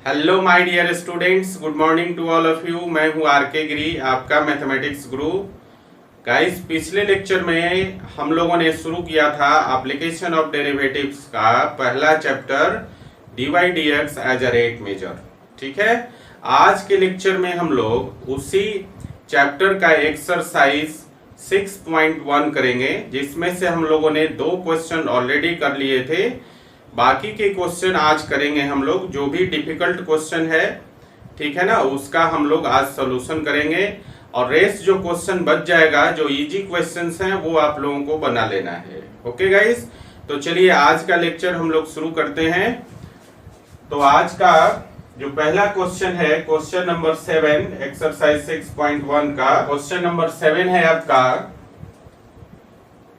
Hello my dear students, good morning to all of you. मैं हूं are के गिरी, आपका मैथमेटिक्स गुरु। गाइस, पिछले लेक्चर में हम लोगों ने शुरू किया था एप्लीकेशन ऑफ डेरिवेटिव्स का पहला chapter dy dx as a rate measure. ठीक है, आज के लेक्चर में हम लोग उसी चैप्टर का एक्सरसाइज 6.1 करेंगे, जिसमें से हम लोगों ने 2 क्वेश्चन ऑलरेडी कर लिए थे। बाकी के क्वेश्चन आज करेंगे हम लोग। जो भी डिफिकल्ट क्वेश्चन है, ठीक है ना, उसका हम लोग आज सॉल्यूशन करेंगे और रेस्ट जो क्वेश्चन बच जाएगा, जो इजी क्वेश्चंस हैं, वो आप लोगों को बना लेना है। ओके गाइस, तो चलिए आज का लेक्चर हम लोग शुरू करते हैं। तो आज का जो पहला क्वेश्चन है, क्वेश्चन नंबर 7 एक्सरसाइज 6.1 का क्वेश्चन नंबर 7 है आपका,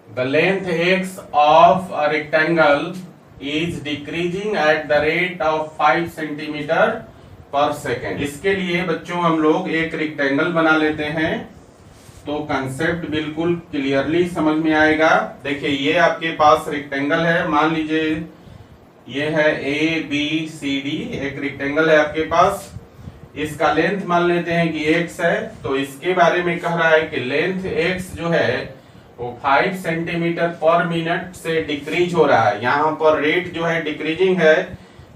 the length x of a rectangle is decreasing at the rate of 5 centimetre per second. इसके लिए बच्चों हम लोग एक रेक्टेंगल बना लेते हैं, तो कंसेप्ट बिल्कुल क्लियरली समझ में आएगा। देखिए, ये आपके पास रेक्टेंगल है, मान लीजिए ये है ABCD, एक रेक्टेंगल है आपके पास। इसका लेंथ मान लेते हैं कि x है, तो इसके बारे में कह रहा है कि लेंथ x जो है वो 5 सेंटीमीटर पर मिनट से डिक्रीज हो रहा है। यहाँ पर रेट जो है डिक्रीजिंग है,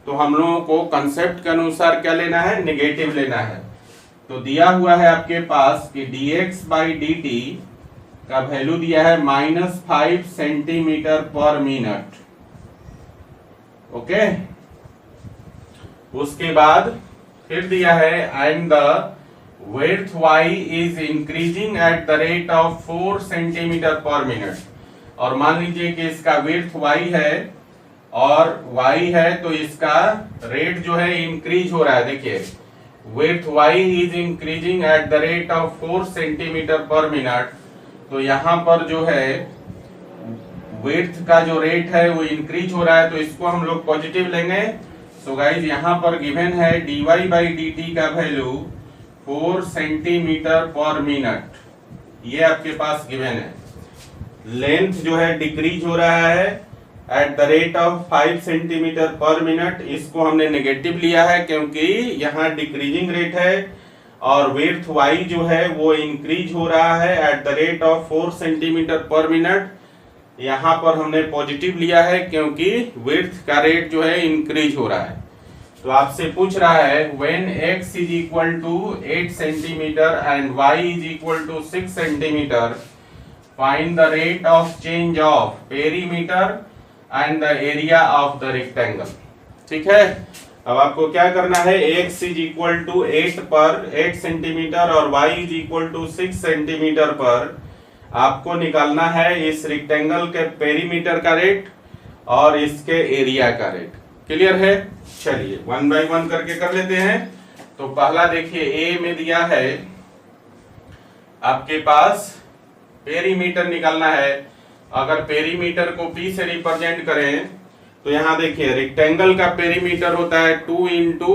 तो हम लोगों को कंसेप्ट के अनुसार क्या लेना है, नेगेटिव लेना है। तो दिया हुआ है आपके पास कि dx बाई dt का वैल्यू दिया है -5 सेंटीमीटर पर मिनट। ओके, उसके बाद फिर दिया है and the width y is increasing at the rate of 4 centimetre पर मिनट। और मान लीजिए कि इसका width y है और y है, तो इसका रेट जो है इंक्रीज हो रहा है। देखिए, width y is increasing at the rate of 4 centimetre पर मिनट, तो यहाँ पर जो है width का जो रेट है वो इंक्रीज हो रहा है, तो इसको हम लोग पॉजिटिव लेंगे। सो गाइज, यहाँ पर गिवन है dy बाई dt का वैल्यू 4 सेंटीमीटर पर मिनट, ये आपके पास गिवन है। लेंथ जो है डिक्रीज हो रहा है eight the rate of 5 centimetre पर मिनट। इसको हमने नेगेटिव लिया है क्योंकि यहाँ डिक्रीजिंग रेट है, और विड्थ y जो है वो इंक्रीज हो रहा है eight the rate of 4 centimetre पर मिनट। यहाँ पर हमने पॉजिटिव लिया है क्योंकि विड्थ का रेट जो है इंक्रीज हो रहा है। तो आपसे पूछ रहा है when x is equal to 8 centimetre and y is equal to 6 centimetre, find the rate of change of perimeter and the area of the rectangle। ठीक है, अब आपको क्या करना है, x is equal to 8 पर 8 सेंटीमीटर और y is equal to 6 centimetre पर आपको निकालना है इस रेक्टेंगल के पेरीमीटर का रेट और इसके एरिया का रेट। क्लियर है? चलिए 1 बाई 1 करके कर लेते हैं। तो पहला देखिए, ए में दिया है आपके पास पेरीमीटर निकालना है। अगर पेरीमीटर को P से रिप्रेजेंट करें तो यहाँ देखिए रेक्टेंगल का पेरीमीटर होता है 2 इंटू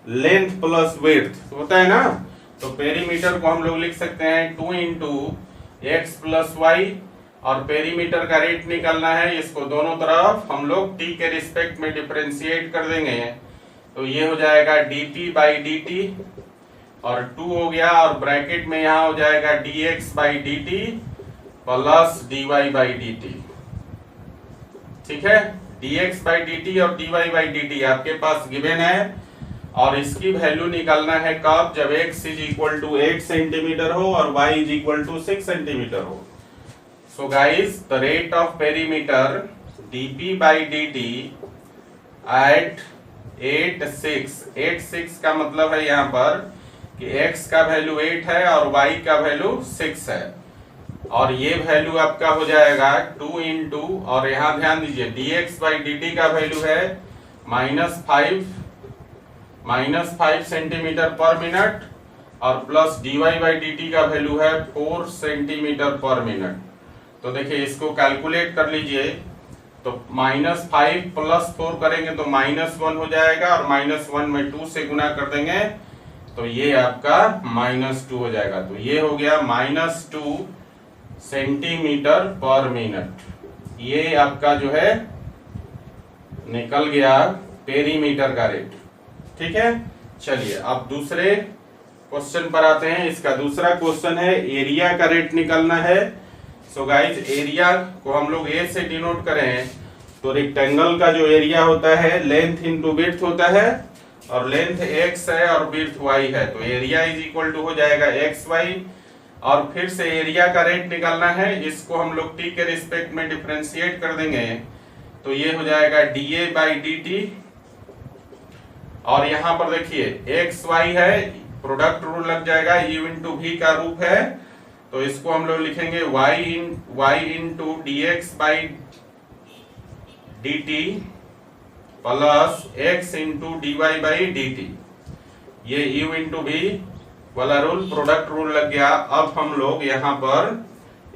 लेंथ प्लस विड्थ होता है ना। तो पेरीमीटर को हम लोग लिख सकते हैं 2 इंटू एक्स प्लस वाई, और पेरीमीटर का रेट निकालना है। इसको दोनों तरफ हम लोग t के रिस्पेक्ट में डिफरेंशिएट कर देंगे, तो ये हो जाएगा dt बाई dt और 2 हो गया, और ब्रैकेट में यहाँ हो जाएगा dx by dt plus dy by dt। ठीक है, dx बाई dt और dy बाई dt आपके पास गिवन है, और इसकी वैल्यू निकालना है कब, जब x is equal to 8 centimetre हो और y is equal to 6 centimetre हो। So guys, the rate of perimeter dp by dt at 8 का मतलब है यहाँ पर कि x का वैल्यू 8 है और y का वैल्यू 6 है, और ये वैल्यू आपका हो जाएगा 2 इंटू, और यहाँ ध्यान दीजिए dx by dt का वैल्यू है -5 सेंटीमीटर पर मिनट और प्लस dy by dt का वैल्यू है 4 सेंटीमीटर पर मिनट। तो देखिए इसको कैलकुलेट कर लीजिए, तो -5 प्लस 4 करेंगे तो -1 हो जाएगा, और -1 में 2 से गुना कर देंगे तो ये आपका -2 हो जाएगा। तो ये हो गया -2 सेंटीमीटर पर मिनट। ये आपका जो है निकल गया पेरीमीटर का रेट। ठीक है, चलिए अब दूसरे क्वेश्चन पर आते हैं। इसका दूसरा क्वेश्चन है एरिया का रेट निकालना है। सो गाइज एरिया को हम लोग ए से डिनोट करें तो रेक्टेंगल का जो एरिया होता है लेंथ इनटू विड्थ होता है, और लेंथ x है और विड्थ y है, तो एरिया इज इक्वल टू हो जाएगा xy। और फिर से एरिया का रेट निकालना है, इसको हम लोग t के रिस्पेक्ट में डिफरेंशिएट कर देंगे तो ये हो जाएगा dA बाई dt। और यहाँ पर देखिए xy है, प्रोडक्ट रूल लग जाएगा, u इंटू v का रूप है, तो इसको हम लोग लिखेंगे y into dx by dt plus x into dy by dt। ये u इंटू v वाला रूल, प्रोडक्ट रूल लग गया। अब हम लोग यहाँ पर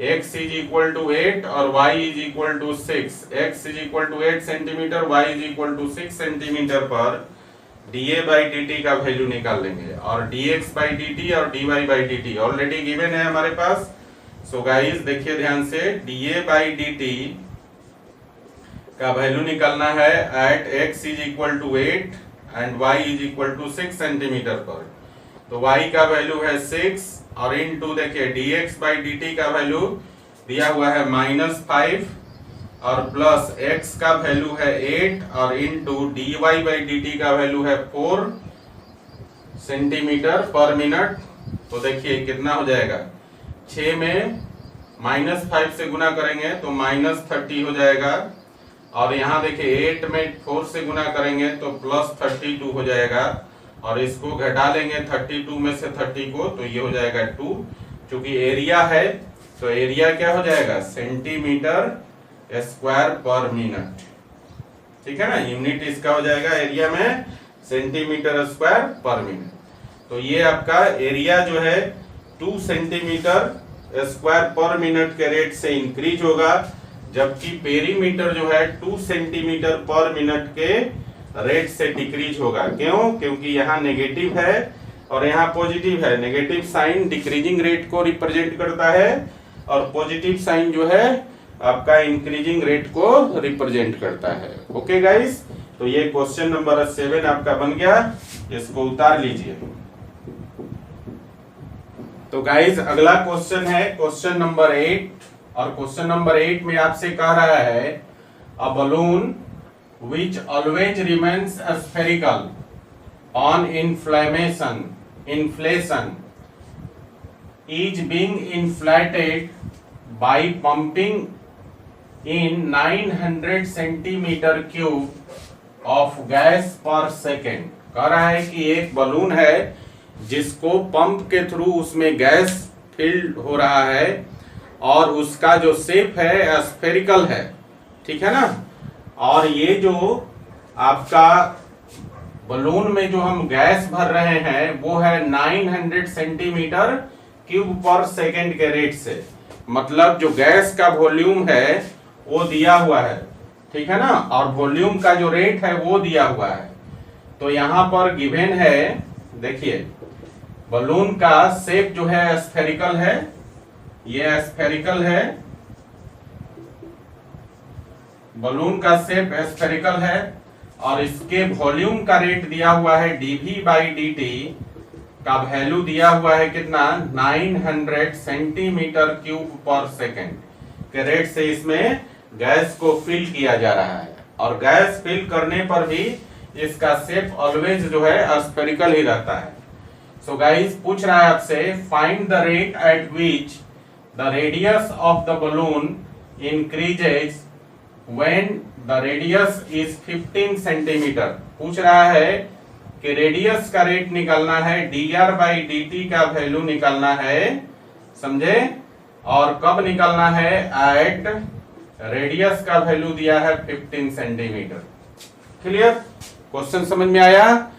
x इज इक्वल टू 8 और y is equal to 6, x is equal to 8 centimetre, y is equal to 6 centimetre पर dA बाई dt का वैल्यू निकाल लेंगे, और dx बाई dt और dy by dt already given है हमारे पास। सो गाइस देखिए ध्यान से, dA बाई dt का वैल्यू निकालना है at x is equal to 8 and y is equal to 6 centimetre पर, तो y का वैल्यू है 6 और इनटू देखिए dx बाई dt का वैल्यू दिया हुआ है -5 और प्लस x का वैल्यू है 8 और इनटू dy बाई dt का वैल्यू है 4 सेंटीमीटर पर मिनट। तो देखिए कितना हो जाएगा, 6 में -5 से गुना करेंगे तो -30 हो जाएगा, और यहाँ देखिए 8 में 4 से गुना करेंगे तो +32 हो जाएगा, और इसको घटा लेंगे 32 में से 30 को तो ये हो जाएगा 2। क्योंकि एरिया है तो एरिया क्या हो जाएगा, सेंटीमीटर स्क्वायर पर मिनट। ठीक है ना, यूनिट इसका हो जाएगा एरिया में सेंटीमीटर स्क्वायर पर मिनट। तो ये आपका एरिया जो है 2 सेंटीमीटर स्क्वायर पर मिनट के रेट से इंक्रीज होगा, जबकि पेरीमीटर जो है 2 सेंटीमीटर पर मिनट के रेट से डिक्रीज होगा। क्यों? क्योंकि यहाँ नेगेटिव है और यहाँ पॉजिटिव है। नेगेटिव साइन डिक्रीजिंग रेट को रिप्रेजेंट करता है और पॉजिटिव साइन जो है आपका इंक्रीजिंग रेट को रिप्रेजेंट करता है। ओके गाइस, तो ये क्वेश्चन नंबर 7 आपका बन गया, इसको उतार लीजिए। तो गाइस अगला क्वेश्चन है क्वेश्चन नंबर 8, और क्वेश्चन नंबर 8 में आपसे कह रहा है a balloon which always remains spherical on inflation is being inflated by pumping in 900 centimeter cube of gas per second। कह रहा है कि एक बलून है जिसको पंप के थ्रू उसमें गैस फिल हो रहा है और उसका जो शेप है स्फेरिकल है, ठीक है ना। और ये जो आपका बलून में जो हम गैस भर रहे हैं वो है 900 सेंटीमीटर क्यूब पर सेकेंड के रेट से, मतलब जो गैस का वॉल्यूम है वो दिया हुआ है, ठीक है ना, और वॉल्यूम का जो रेट है वो दिया हुआ है। तो यहाँ पर गिवन है, देखिए बलून का शेप जो है स्फेरिकल है, ये स्फेरिकल है, बलून का शेप स्फेरिकल है, और इसके वॉल्यूम का रेट दिया हुआ है dV बाई dt का वैल्यू दिया हुआ है कितना, 900 सेंटीमीटर क्यूब पर सेकेंड के रेट से इसमें गैस को फिल किया जा रहा है। और गैस फिल करने पर भी इसका शेप ऑलवेज जो है स्फेरिकल ही रहता है। सो गाइस पूछ रहा है आपसे find the rate at which the radius of the balloon increases when the radius is 15 centimetre. पूछ रहा है कि रेडियस का रेट निकालना है, dr बाई dt का वैल्यू निकालना है, समझे, और कब निकालना है, एट रेडियस का वैल्यू दिया है 15 सेंटीमीटर। क्लियर, क्वेश्चन समझ में आया।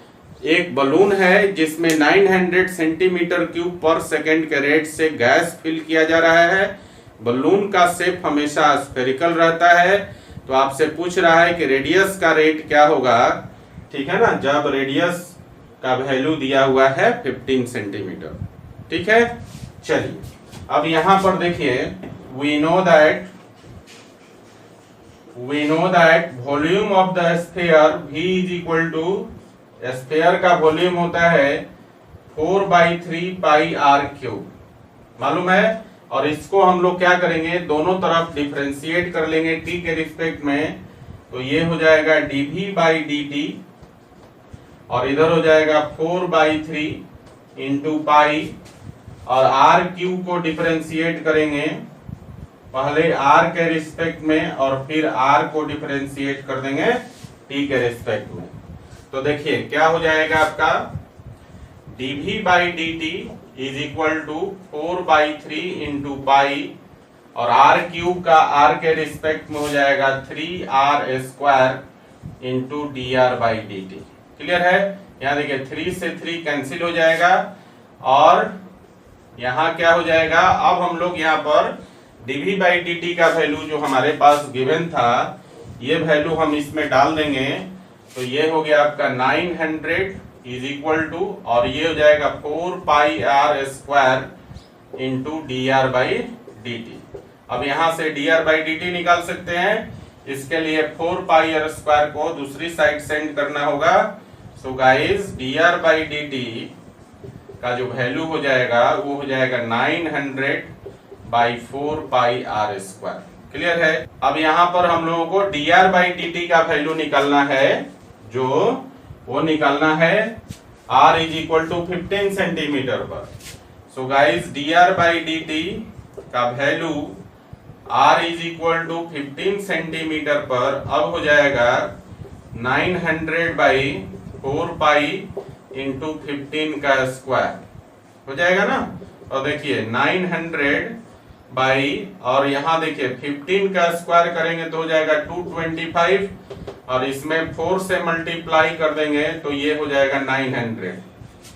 एक बलून है जिसमें 900 सेंटीमीटर क्यूब पर सेकेंड के रेट से गैस फिल किया जा रहा है, बलून का शेप हमेशा स्फेरिकल रहता है, तो आपसे पूछ रहा है कि रेडियस का रेट क्या होगा, ठीक है ना, जब रेडियस का वैल्यू दिया हुआ है 15 सेंटीमीटर। ठीक है, चलिए अब यहां पर देखिए, we know that volume of the sphere V is equal to sphere का वॉल्यूम होता है 4/3 पाई आर क्यूब, मालूम है। और इसको हम लोग क्या करेंगे, दोनों तरफ डिफरेंशिएट कर लेंगे टी के रिस्पेक्ट में, तो ये हो जाएगा dv/dt और इधर हो जाएगा 4/3 इंटू पाई, और आर क्यूब को डिफरेंशिएट करेंगे पहले आर के रिस्पेक्ट में और फिर आर को डिफरेंशिएट कर देंगे टी के रिस्पेक्ट में। तो देखिए क्या हो जाएगा आपका, dv/dt is equal to 4/3 into pi, और आर क्यूब का आर के रिस्पेक्ट में हो जाएगा 3r² इंटू dr/dt। क्लियर है। यहाँ देखिए 3 से 3 कैंसिल हो जाएगा, और यहाँ क्या हो जाएगा, अब हम लोग यहाँ पर dv/dt का वैल्यू जो हमारे पास गिवन था, ये वैल्यू हम इसमें डाल देंगे, तो ये हो गया आपका 900 इज इक्वल टू, और ये हो जाएगा 4πr² इंटू dr/dt। अब यहाँ से dr/dt निकाल सकते हैं, इसके लिए 4πr² को दूसरी साइड सेंड करना होगा। सो गाइस dr/dt का जो वैल्यू हो जाएगा वो हो जाएगा 900/4πr²। क्लियर है। अब यहाँ पर हम लोगों को dr/dt का वैल्यू निकालना है, जो वो निकालना है r is equal to 15 centimetre पर। सो गाइस dr/dt का value r is equal to 15 centimetre पर अब हो जाएगा 900/4π इंटू 15 का स्क्वायर हो जाएगा ना। और देखिए 900 बाई, और यहाँ देखिए 15 का स्क्वायर करेंगे तो हो जाएगा 225, और इसमें 4 से मल्टीप्लाई कर देंगे तो ये हो जाएगा 900।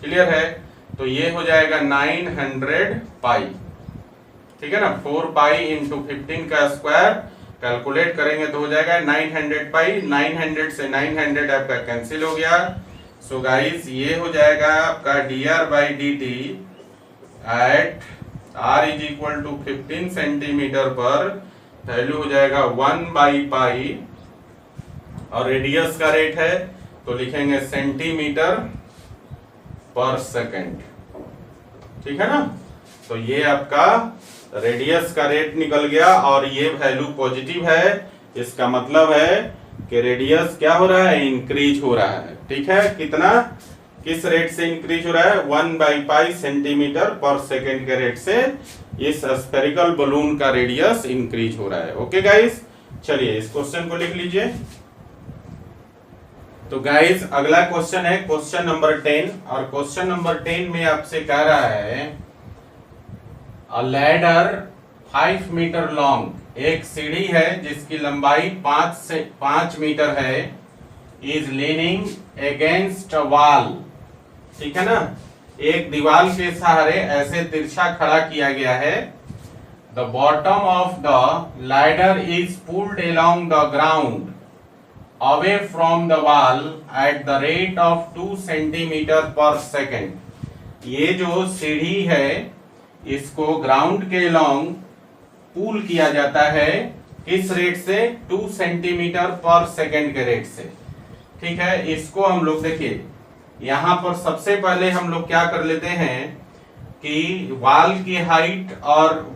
क्लियर है। तो ये हो जाएगा 900 पाई, ठीक है ना। 4 पाई इंटू 15 का स्क्वायर कैलकुलेट करेंगे तो हो जाएगा 900 पाई। 900 से 900 आपका कैंसिल हो गया। सो गाइस ये हो जाएगा आपका dr/dt at r is equal to 15 centimetre पर वैल्यू हो जाएगा 1/पाई, और रेडियस का रेट है तो लिखेंगे सेंटीमीटर पर सेकंड, ठीक है ना। तो ये आपका रेडियस का रेट निकल गया, और ये वैल्यू पॉजिटिव है, इसका मतलब है कि रेडियस क्या हो रहा है, इंक्रीज हो रहा है। ठीक है। कितना, किस रेट से इंक्रीज हो रहा है, 1/पाई सेंटीमीटर पर सेकेंड के रेट से इस स्फेरिकल बलून का रेडियस इंक्रीज हो रहा है। ओके गाइस, चलिए इस क्वेश्चन को लिख लीजिए। तो गाइस अगला क्वेश्चन है क्वेश्चन नंबर 10, और क्वेश्चन नंबर 10 में आपसे कह रहा है अ लैडर 5 मीटर लॉन्ग, एक सीढ़ी है जिसकी लंबाई 5 मीटर है, is leaning against a wall, ठीक है ना। एक दीवार के सहारे ऐसे तिरछा खड़ा किया गया है। The bottom of the ladder is pulled along the ground away from the wall at the rate of 2 centimetre per second. ये जो सीढ़ी है इसको ग्राउंड के अलोंग पुल किया जाता है, किस रेट से, 2 सेंटीमीटर पर सेकेंड के रेट से। ठीक है। इसको हम लोग देखिए यहाँ पर सबसे पहले हम लोग क्या कर लेते हैं कि वॉल की हाइट और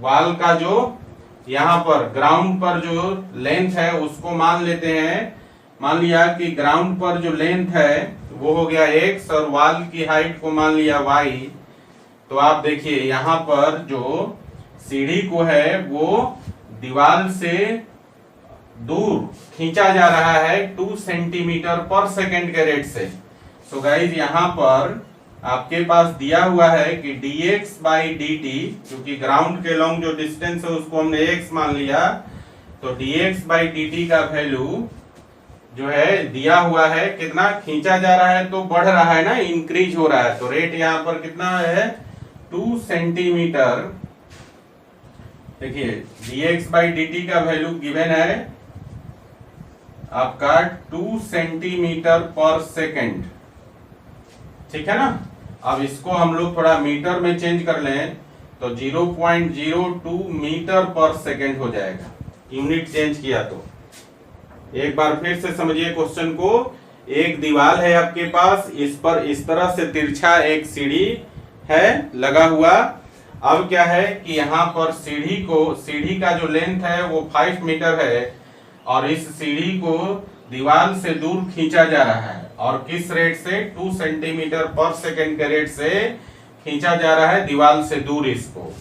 वॉल का जो यहाँ पर ग्राउंड पर जो लेंथ है उसको मान लेते हैं। मान लिया कि ग्राउंड पर जो लेंथ है वो हो गया x, और वॉल की हाइट को मान लिया y। तो आप देखिए यहाँ पर जो सीढ़ी को है वो दीवार से दूर खींचा जा रहा है 2 सेंटीमीटर पर सेकेंड के रेट से। सो गाइज यहाँ पर आपके पास दिया हुआ है कि dx/dt, क्योंकि ग्राउंड के लॉन्ग जो डिस्टेंस है उसको हमने x मान लिया, तो dx/dt का वैल्यू जो है दिया हुआ है, कितना खींचा जा रहा है तो बढ़ रहा है ना, इंक्रीज हो रहा है। तो रेट यहाँ पर कितना है, 2 सेंटीमीटर। देखिए dx/dt का वैल्यू गिवन है आपका 2 सेंटीमीटर पर सेकेंड, ठीक है ना। अब इसको हम लोग थोड़ा मीटर में चेंज कर लें तो 0.02 मीटर पर सेकेंड हो जाएगा, यूनिट चेंज किया तो। एक बार फिर से समझिए क्वेश्चन को, एक दीवार है आपके पास, इस पर इस तरह से तिरछा एक सीढ़ी है लगा हुआ। अब क्या है कि यहाँ पर सीढ़ी का जो लेंथ है वो 5 मीटर है और इस सीढ़ी को दीवार से दूर खींचा जा रहा है और किस रेट से 2 सेंटीमीटर पर सेकेंड के रेट से खींचा जा रहा है दीवार से दूर इसको।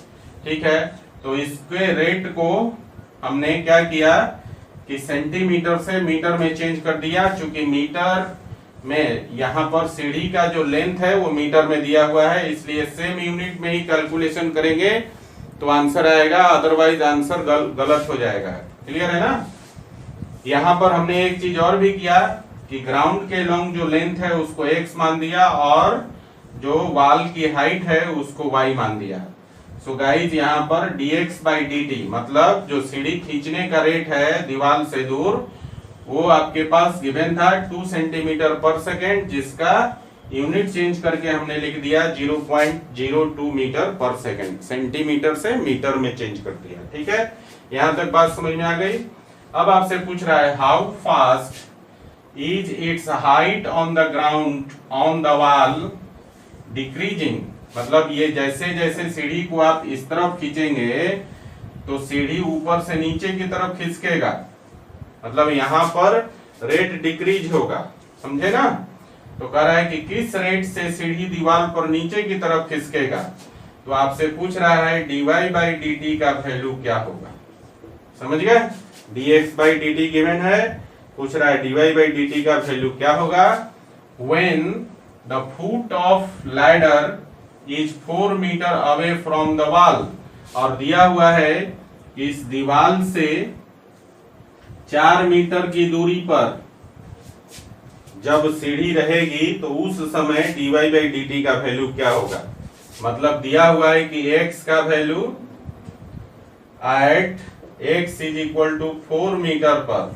ठीक है, तो इसके रेट को हमने क्या किया कि सेंटीमीटर से मीटर में चेंज कर दिया, चूंकि मीटर में यहाँ पर सीढ़ी का जो लेंथ है वो मीटर में दिया हुआ है, इसलिए सेम यूनिट में ही कैलकुलेशन करेंगे तो आंसर आएगा, अदरवाइज आंसर गलत हो जाएगा। क्लियर है ना। यहाँ पर हमने एक चीज और भी किया कि ग्राउंड के लॉन्ग जो लेंथ है उसको x मान दिया और जो वाल की हाइट है उसको y मान दिया। सो गाइज यहाँ पर dx बाई dt मतलब जो सीढ़ी खींचने का रेट है दीवार से दूर वो आपके पास गिवन था 2 सेंटीमीटर पर सेकेंड, जिसका यूनिट चेंज करके हमने लिख दिया 0.02 मीटर पर सेकेंड, सेंटीमीटर से मीटर में चेंज कर दिया। ठीक है, यहां तक बात समझ में आ गई। अब आपसे पूछ रहा है how fast is it's height on the ground on the wall decreasing, मतलब ये जैसे जैसे सीढ़ी को आप इस तरफ खींचेंगे तो सीढ़ी ऊपर से नीचे की तरफ खिसकेगा, मतलब यहाँ पर रेट डिक्रीज होगा, समझे ना। तो कह रहा है कि किस रेट से सीढ़ी दीवार पर नीचे की तरफ खिसकेगा, तो आपसे पूछ रहा है dy बाई dt का वैल्यू क्या होगा। समझ गए, dx बाई dt गिवन है, पूछ रहा है dy बाई dt का वैल्यू क्या होगा। when the foot of ladder is 4 metre away from the wall, और दिया हुआ है कि इस दीवार से 4 मीटर की दूरी पर जब सीढ़ी रहेगी तो उस समय dy बाई dt का वैल्यू क्या होगा। मतलब दिया हुआ है कि x का value at x is equal to 4 metre पर,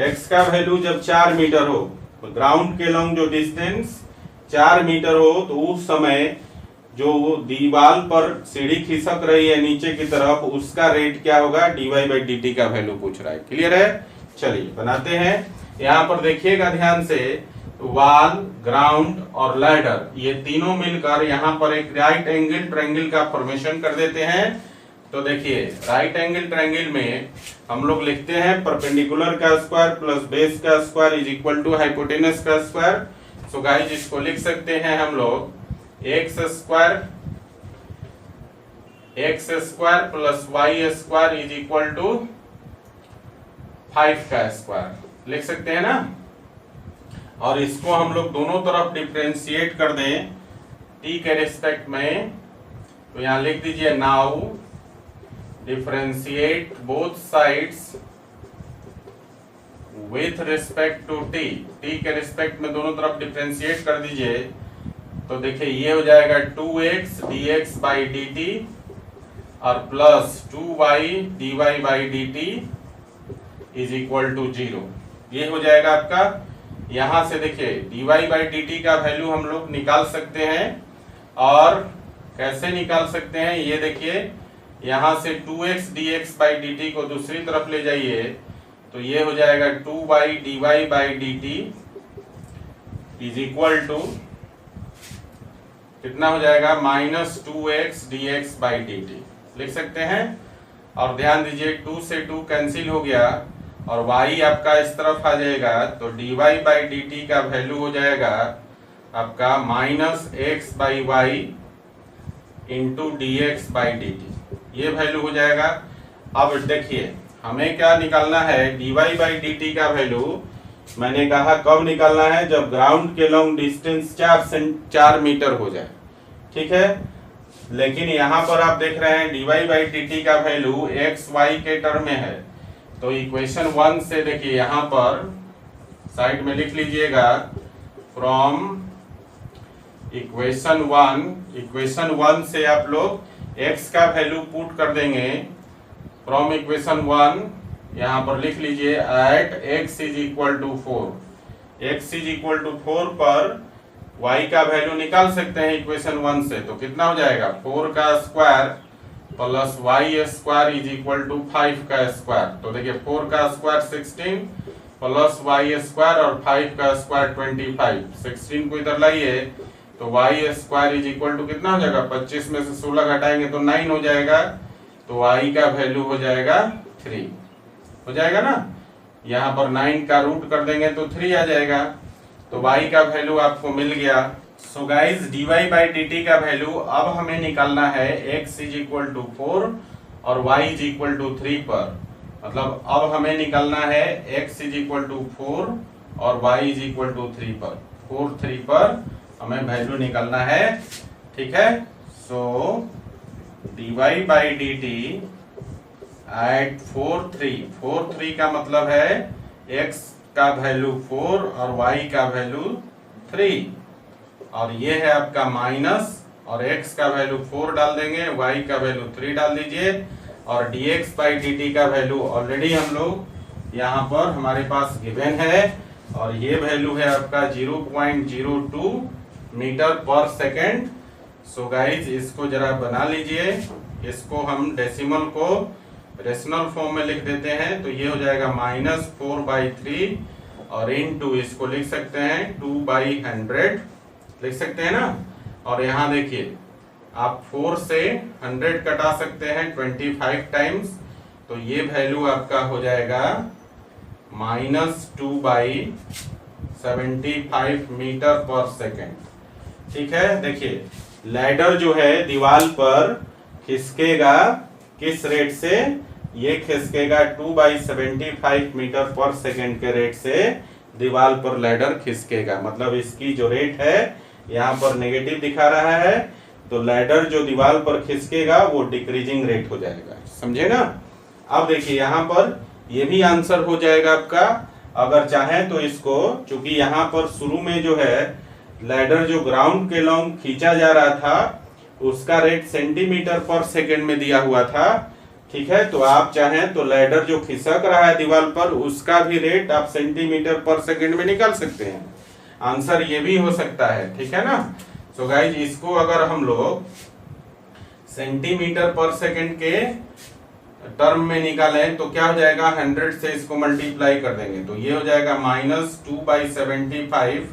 x का वैल्यू जब 4 मीटर हो, तो ग्राउंड के लॉन्ग जो डिस्टेंस 4 मीटर हो तो उस समय जो दीवार पर सीढ़ी खिसक रही है नीचे की तरफ उसका रेट क्या होगा, dy बाई dt का वैल्यू पूछ रहा है। क्लियर है, चलिए बनाते हैं। यहाँ पर देखिएगा ध्यान से, वॉल, ग्राउंड और लैडर ये तीनों मिलकर यहाँ पर एक राइट एंगल ट्रायंगल का फॉर्मेशन कर देते हैं। तो देखिए राइट एंगल ट्रायंगल में हम लोग लिखते हैं परपेंडिकुलर का स्क्वायर प्लस बेस का square is equal to hypotenuse का स्क्वायर। सो गाइस इसको लिख सकते हैं हम लोग x square plus y square is equal to 5 का स्क्वायर लिख सकते हैं ना। और इसको हम लोग दोनों तरफ डिफरेंशिएट कर दें t के रिस्पेक्ट में, तो यहां लिख दीजिए now differentiate both sides with respect to t, t के रिस्पेक्ट में दोनों तरफ डिफरेंशिएट कर दीजिए। तो देखिए ये हो जाएगा 2x dx बाई dt और plus 2y dy by dt is equal to 0। ये हो जाएगा आपका। यहां से देखिए dy बाई dt का वैल्यू हम लोग निकाल सकते हैं, और कैसे निकाल सकते हैं ये देखिए, यहां से 2x dx बाई dt को दूसरी तरफ ले जाइए तो ये हो जाएगा 2y dy by dt is equal to कितना हो जाएगा, minus 2x dx by dt लिख सकते हैं। और ध्यान दीजिए 2 से 2 कैंसिल हो गया और y आपका इस तरफ आ जाएगा, तो dy बाई dt का वैल्यू हो जाएगा आपका minus x by y into dx by dt, ये वैल्यू हो जाएगा। अब देखिए हमें क्या निकालना है, dy बाई dt का वैल्यू मैंने कहा कब निकालना है, जब ग्राउंड के लॉन्ग डिस्टेंस 4 मीटर हो जाए। ठीक है, लेकिन यहाँ पर आप देख रहे हैं dy बाई dt का वैल्यू x y के टर्म में है, तो इक्वेशन 1 से देखिए यहाँ पर साइड में लिख लीजिएगा फ्रॉम इक्वेशन 1 से आप लोग x का वैल्यू पुट कर देंगे फ्रॉम इक्वेशन 1, यहाँ पर लिख लीजिए at x is equal to 4, x is equal to 4 पर y का वैल्यू निकाल सकते हैं इक्वेशन 1 से, तो कितना हो जाएगा 4 का square plus y square is equal to 5 का स्क्वायर। तो देखिए 4 का स्क्वायर 16 प्लस वाई स्क्वायर और 5 का स्क्वायर 25, 16 को इधर लाइए तो y square is equal to कितना हो जाएगा, 25 में से 16 घटाएंगे तो 9 हो जाएगा, तो वाई का वैल्यू हो जाएगा 3 हो जाएगा ना। यहाँ पर 9 का रूट कर देंगे तो 3 आ जाएगा, तो वाई का वैल्यू आपको मिल गया। So guys dy by dt का वैल्यू अब हमें निकालना है x इज इक्वल टू 4 और y इज इक्वल टू 3 पर, मतलब अब हमें निकालना है x इज इक्वल टू 4 और y इज इक्वल टू 3 पर, 4 3 पर हमें वैल्यू निकालना है, ठीक है। सो dy बाई dt एट 4 3 का मतलब है x का वैल्यू 4 और y का वैल्यू 3, और ये है आपका माइनस, और x का वैल्यू 4 डाल देंगे, y का वैल्यू 3 डाल दीजिए, और dx बाई dt का वैल्यू ऑलरेडी हम लोग यहाँ पर हमारे पास गिवन है, और ये वैल्यू है आपका 0.02 मीटर पर सेकेंड। सो गाइज इसको जरा बना लीजिए, इसको हम डेसिमल को रेशनल फॉर्म में लिख देते हैं, तो ये हो जाएगा -4/3 और इनटू इसको लिख सकते हैं 2/100 लिख सकते हैं ना। और यहाँ देखिए आप 4 से 100 कटा सकते हैं 25 टाइम्स, तो ये वैल्यू आपका हो जाएगा -2/75 मीटर पर सेकेंड, ठीक है। देखिए लैडर जो है दीवार पर खिसकेगा किस रेट से, ये खिसकेगा 2/75 मीटर पर सेकेंड के रेट से दीवार पर लैडर खिसकेगा, मतलब इसकी जो रेट है यहाँ पर नेगेटिव दिखा रहा है, तो लैडर जो दीवार पर खिसकेगा वो डिक्रीजिंग रेट हो जाएगा, समझे ना। अब देखिए यहाँ पर ये भी आंसर हो जाएगा आपका, अगर चाहे तो इसको, चूंकि यहाँ पर शुरू में जो है लैडर जो ग्राउंड के लॉन्ग खींचा जा रहा था उसका रेट सेंटीमीटर पर सेकेंड में दिया हुआ था, ठीक है, तो आप चाहें तो लैडर जो खिसक रहा है दीवार पर उसका भी रेट आप सेंटीमीटर पर सेकेंड में निकाल सकते हैं, आंसर ये भी हो सकता है, ठीक है ना। सो गाइज इसको अगर हम लोग सेंटीमीटर पर सेकेंड के टर्म में निकालें तो क्या हो जाएगा, 100 से इसको मल्टीप्लाई कर देंगे तो ये हो जाएगा -2/75,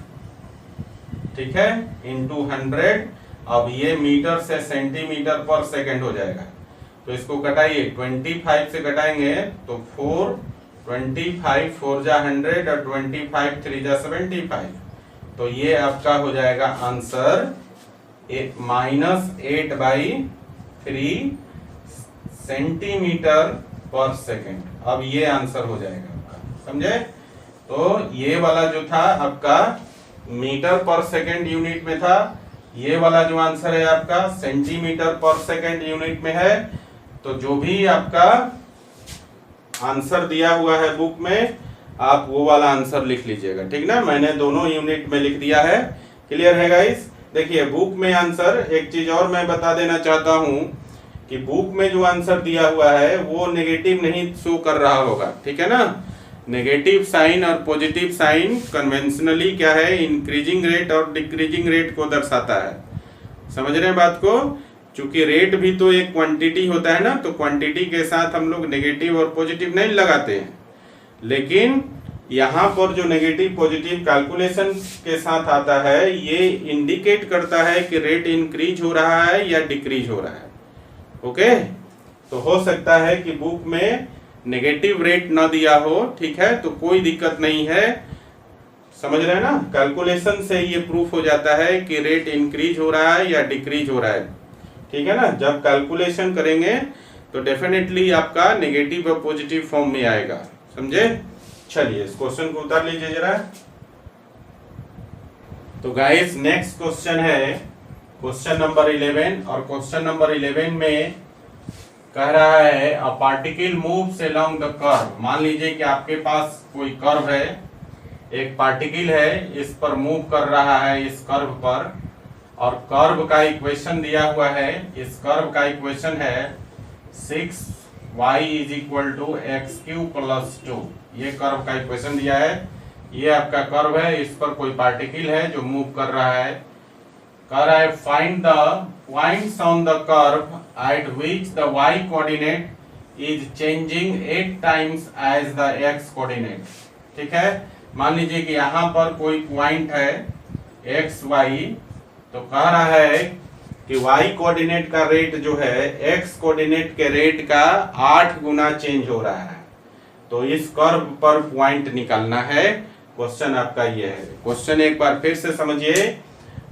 ठीक है, इंटू 100। अब ये मीटर से सेंटीमीटर पर सेकेंड हो जाएगा, तो इसको कटाइए, 25 से कटाएंगे तो 4, 25 4 जा 100 और 25 3 जा 75, तो ये आपका हो जाएगा आंसर -8/3 सेंटीमीटर पर सेकेंड। अब ये आंसर हो जाएगा आपका, समझे। तो ये वाला जो था आपका मीटर पर सेकेंड यूनिट में था, ये वाला जो आंसर है आपका सेंटीमीटर पर सेकेंड यूनिट में है। तो जो भी आपका आंसर दिया हुआ है बुक में आप वो वाला आंसर लिख लीजिएगा, ठीक ना। मैंने दोनों यूनिट में लिख दिया है, क्लियर है गाइस। देखिए बुक में आंसर, एक चीज और मैं बता देना चाहता हूं कि बुक में जो आंसर दिया हुआ है वो नेगेटिव नहीं शो कर रहा होगा, ठीक है ना। नेगेटिव साइन और पॉजिटिव साइन कन्वेंशनली क्या है, इंक्रीजिंग रेट और डिक्रीजिंग रेट को दर्शाता है, समझ रहे हैं बात को। चूंकि रेट भी तो एक क्वांटिटी होता है ना, तो क्वांटिटी के साथ हम लोग नेगेटिव और पॉजिटिव नहीं लगाते हैं, लेकिन यहाँ पर जो नेगेटिव पॉजिटिव कैलकुलेशन के साथ आता है ये इंडिकेट करता है कि रेट इंक्रीज हो रहा है या डिक्रीज हो रहा है, ओके। तो हो सकता है कि बुक में नेगेटिव रेट ना दिया हो, ठीक है, तो कोई दिक्कत नहीं है, समझ रहे हैं ना। कैलकुलेशन से ये प्रूफ हो जाता है कि रेट इंक्रीज हो रहा है या डिक्रीज हो रहा है, ठीक है ना। जब कैलकुलेशन करेंगे तो डेफिनेटली आपका नेगेटिव और पॉजिटिव फॉर्म में आएगा, समझे। चलिए इस क्वेश्चन को उतार लीजिए जरा। तो गाइस नेक्स्ट क्वेश्चन है क्वेश्चन नंबर 11, और क्वेश्चन नंबर 11 में कह रहा है a particle moves along the curve. मान लीजिए कि आपके पास कोई कर्व है, एक पार्टिकल है, इस पर मूव कर रहा है इस कर्व पर, और कर्व का इक्वेशन दिया हुआ है। इस कर्व का इक्वेशन है 6y is equal to x³ + 2। ये कर्व का इक्वेशन दिया है, ये आपका कर्व है, इस पर कोई पार्टिकल है जो मूव कर रहा है। कह रहा है find the points on the curve at which the y coordinate is changing 8 times as the x coordinate, ठीक है। मान लीजिए कि यहाँ पर कोई पॉइंट है एक्स वाई, तो कह रहा है कि वाई कोऑर्डिनेट का रेट जो है एक्स कोऑर्डिनेट के रेट का 8 गुना चेंज हो रहा है। तो इस कर्व पर पॉइंट निकालना है। क्वेश्चन आपका ये है। क्वेश्चन एक बार फिर से समझिए।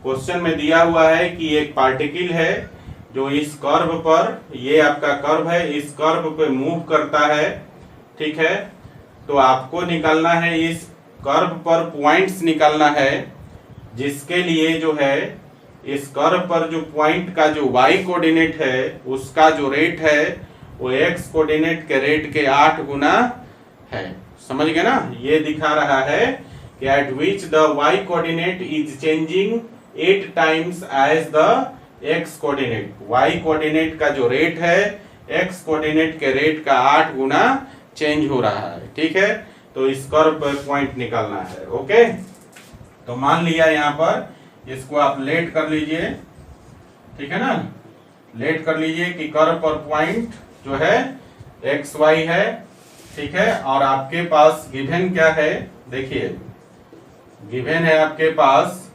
क्वेश्चन में दिया हुआ है कि एक पार्टिकल है जो इस कर्व पर, ये आपका कर्व है, इस कर्व पे मूव करता है, ठीक है। तो आपको निकालना है, इस कर्व पर पॉइंट्स निकालना है, जिसके लिए जो है इस कर्व पर जो पॉइंट का जो y कोऑर्डिनेट है उसका जो रेट है वो x कोऑर्डिनेट के रेट के 8 गुना है। समझ गए ना। ये दिखा रहा है कि at which the y coordinate is changing 8 times as the x coordinate. y coordinate का जो रेट है x कोऑर्डिनेट के रेट का 8 गुना चेंज हो रहा है, ठीक है। तो इस कर्व पर पॉइंट निकालना है। ओके, तो मान लिया यहाँ पर, इसको आप लेट कर लीजिए, ठीक है ना। लेट कर लीजिए कि कर्व पर पॉइंट जो है एक्स वाई है, ठीक है। और आपके पास गिवन क्या है, देखिए गिवन है आपके पास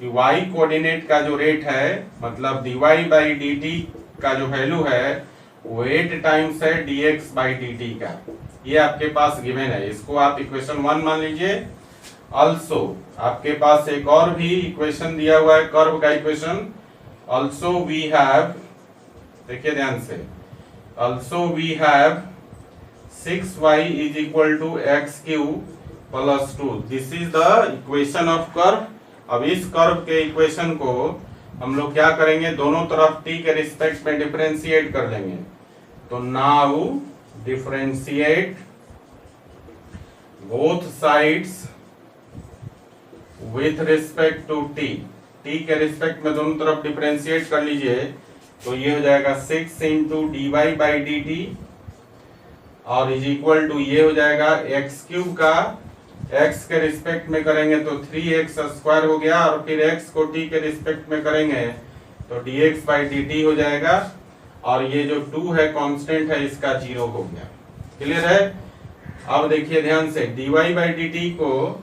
कि y कोऑर्डिनेट का जो रेट है, मतलब dy बाई डी टी का जो वैल्यू है वो 8 टाइम्स है dx बाई डी टी का। ये आपके पास गिवन है। इसको आप इक्वेशन 1 मान लीजिए। ऑल्सो आपके पास एक और भी इक्वेशन दिया हुआ है, कर्व का इक्वेशन। ऑल्सो वी हैव, देखिए ध्यान से, also we have 6y is equal to x cube plus 2। This is the equation of curve. अब इस कर्व के इक्वेशन को हम लोग क्या करेंगे, दोनों तरफ t के रिस्पेक्ट में डिफरेंशिएट कर लेंगे। तो now differentiate both sides with respect to t। t के रिस्पेक्ट में दोनों तरफ डिफरेंशिएट कर लीजिए। तो ये हो जाएगा 6 into d y by d t और इज इक्वल टू ये हो जाएगा एक्स क्यूब का, x के रिस्पेक्ट में करेंगे तो 3x स्क्वायर हो गया, और फिर x को t के रिस्पेक्ट में करेंगे तो dx बाई dt हो जाएगा, और ये जो 2 है कांस्टेंट है इसका 0 हो गया। क्लियर है। अब देखिए ध्यान से, dy बाई dt को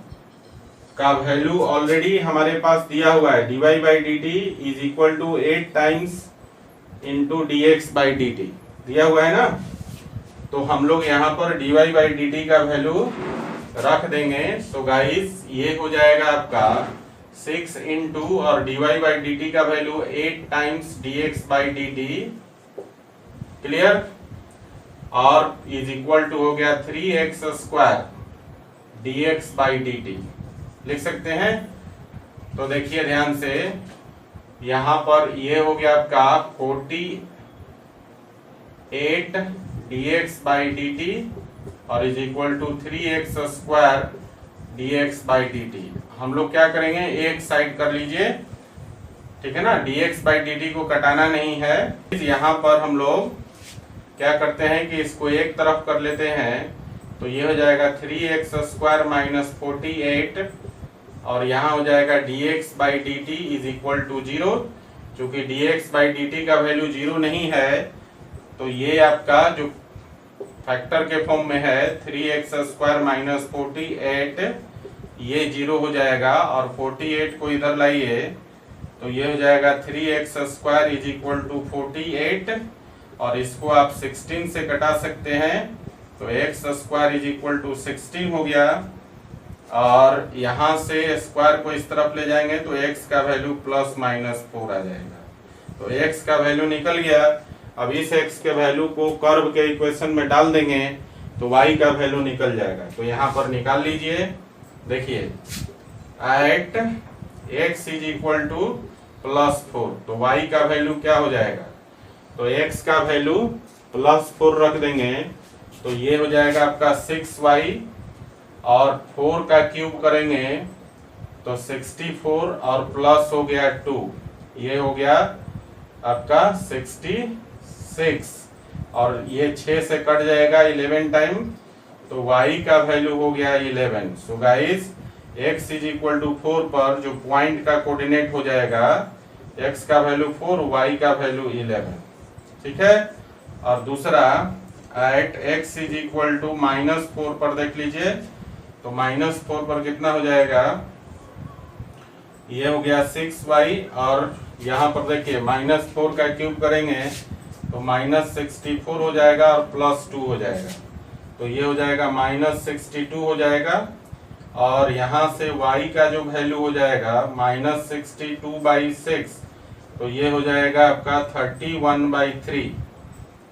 का वैल्यू ऑलरेडी हमारे पास दिया हुआ है, dy by dt is equal to 8 times into dx by dt दिया हुआ है ना। तो हम लोग यहाँ पर dy बाई dt का वैल्यू रख देंगे। तो गाइस ये हो जाएगा आपका 6 इंटू और dy बाई dt का value 8 times dx by dt, clear, और इज इक्वल टू हो गया 3x square dx by dt लिख सकते हैं। तो देखिए ध्यान से, यहाँ पर ये हो गया आपका 48 dx बाई dt और is equal to 3x square dx by dt। हम लोग क्या करेंगे, एक साइड कर लीजिए, ठीक है ना। dx बाई dt को कटाना नहीं है। यहाँ पर हम लोग क्या करते हैं कि इसको एक तरफ कर लेते हैं। तो ये हो जाएगा 3x स्क्वायर माइनस 48 और यहाँ हो जाएगा dx by dt is equal to 0। चूंकि dx बाई dt का वैल्यू 0 नहीं है तो ये आपका जो फैक्टर के फॉर्म में है 3x स्क्वायर माइनस 48 ये 0 हो जाएगा, और 48 को इधर लाइए तो ये हो जाएगा 3x square is equal to 48, और इसको आप 16 से कटा सकते हैं तो x square is equal to 16 हो गया, और यहाँ से स्क्वायर को इस तरफ ले जाएंगे तो x का वैल्यू प्लस माइनस 4 आ जाएगा। तो x का वैल्यू निकल गया। अब इस x के वैल्यू को कर्व के इक्वेशन में डाल देंगे तो y का वैल्यू निकल जाएगा। तो यहाँ पर निकाल लीजिए। देखिए at x is equal to plus 4, तो y का वैल्यू क्या हो जाएगा, तो x का वैल्यू प्लस 4 रख देंगे तो ये हो जाएगा आपका 6y, और 4 का क्यूब करेंगे तो 64 और प्लस हो गया 2, ये हो गया आपका 66, और ये 6 से कट जाएगा 11 टाइम तो y का वैल्यू हो गया 11। So guys x is equal to 4 पर जो पॉइंट का कोऑर्डिनेट हो जाएगा x का वैल्यू 4, y का वैल्यू 11, ठीक है। और दूसरा at x is equal to -4 पर देख लीजिए, तो -4 पर कितना हो जाएगा, ये हो गया 6y, और यहाँ पर देखिए -4 का क्यूब करेंगे तो -64 हो जाएगा और +2 हो जाएगा, तो ये हो जाएगा -62 हो जाएगा। और यहाँ से y का जो वैल्यू हो जाएगा -62/6, तो ये हो जाएगा आपका 31/3,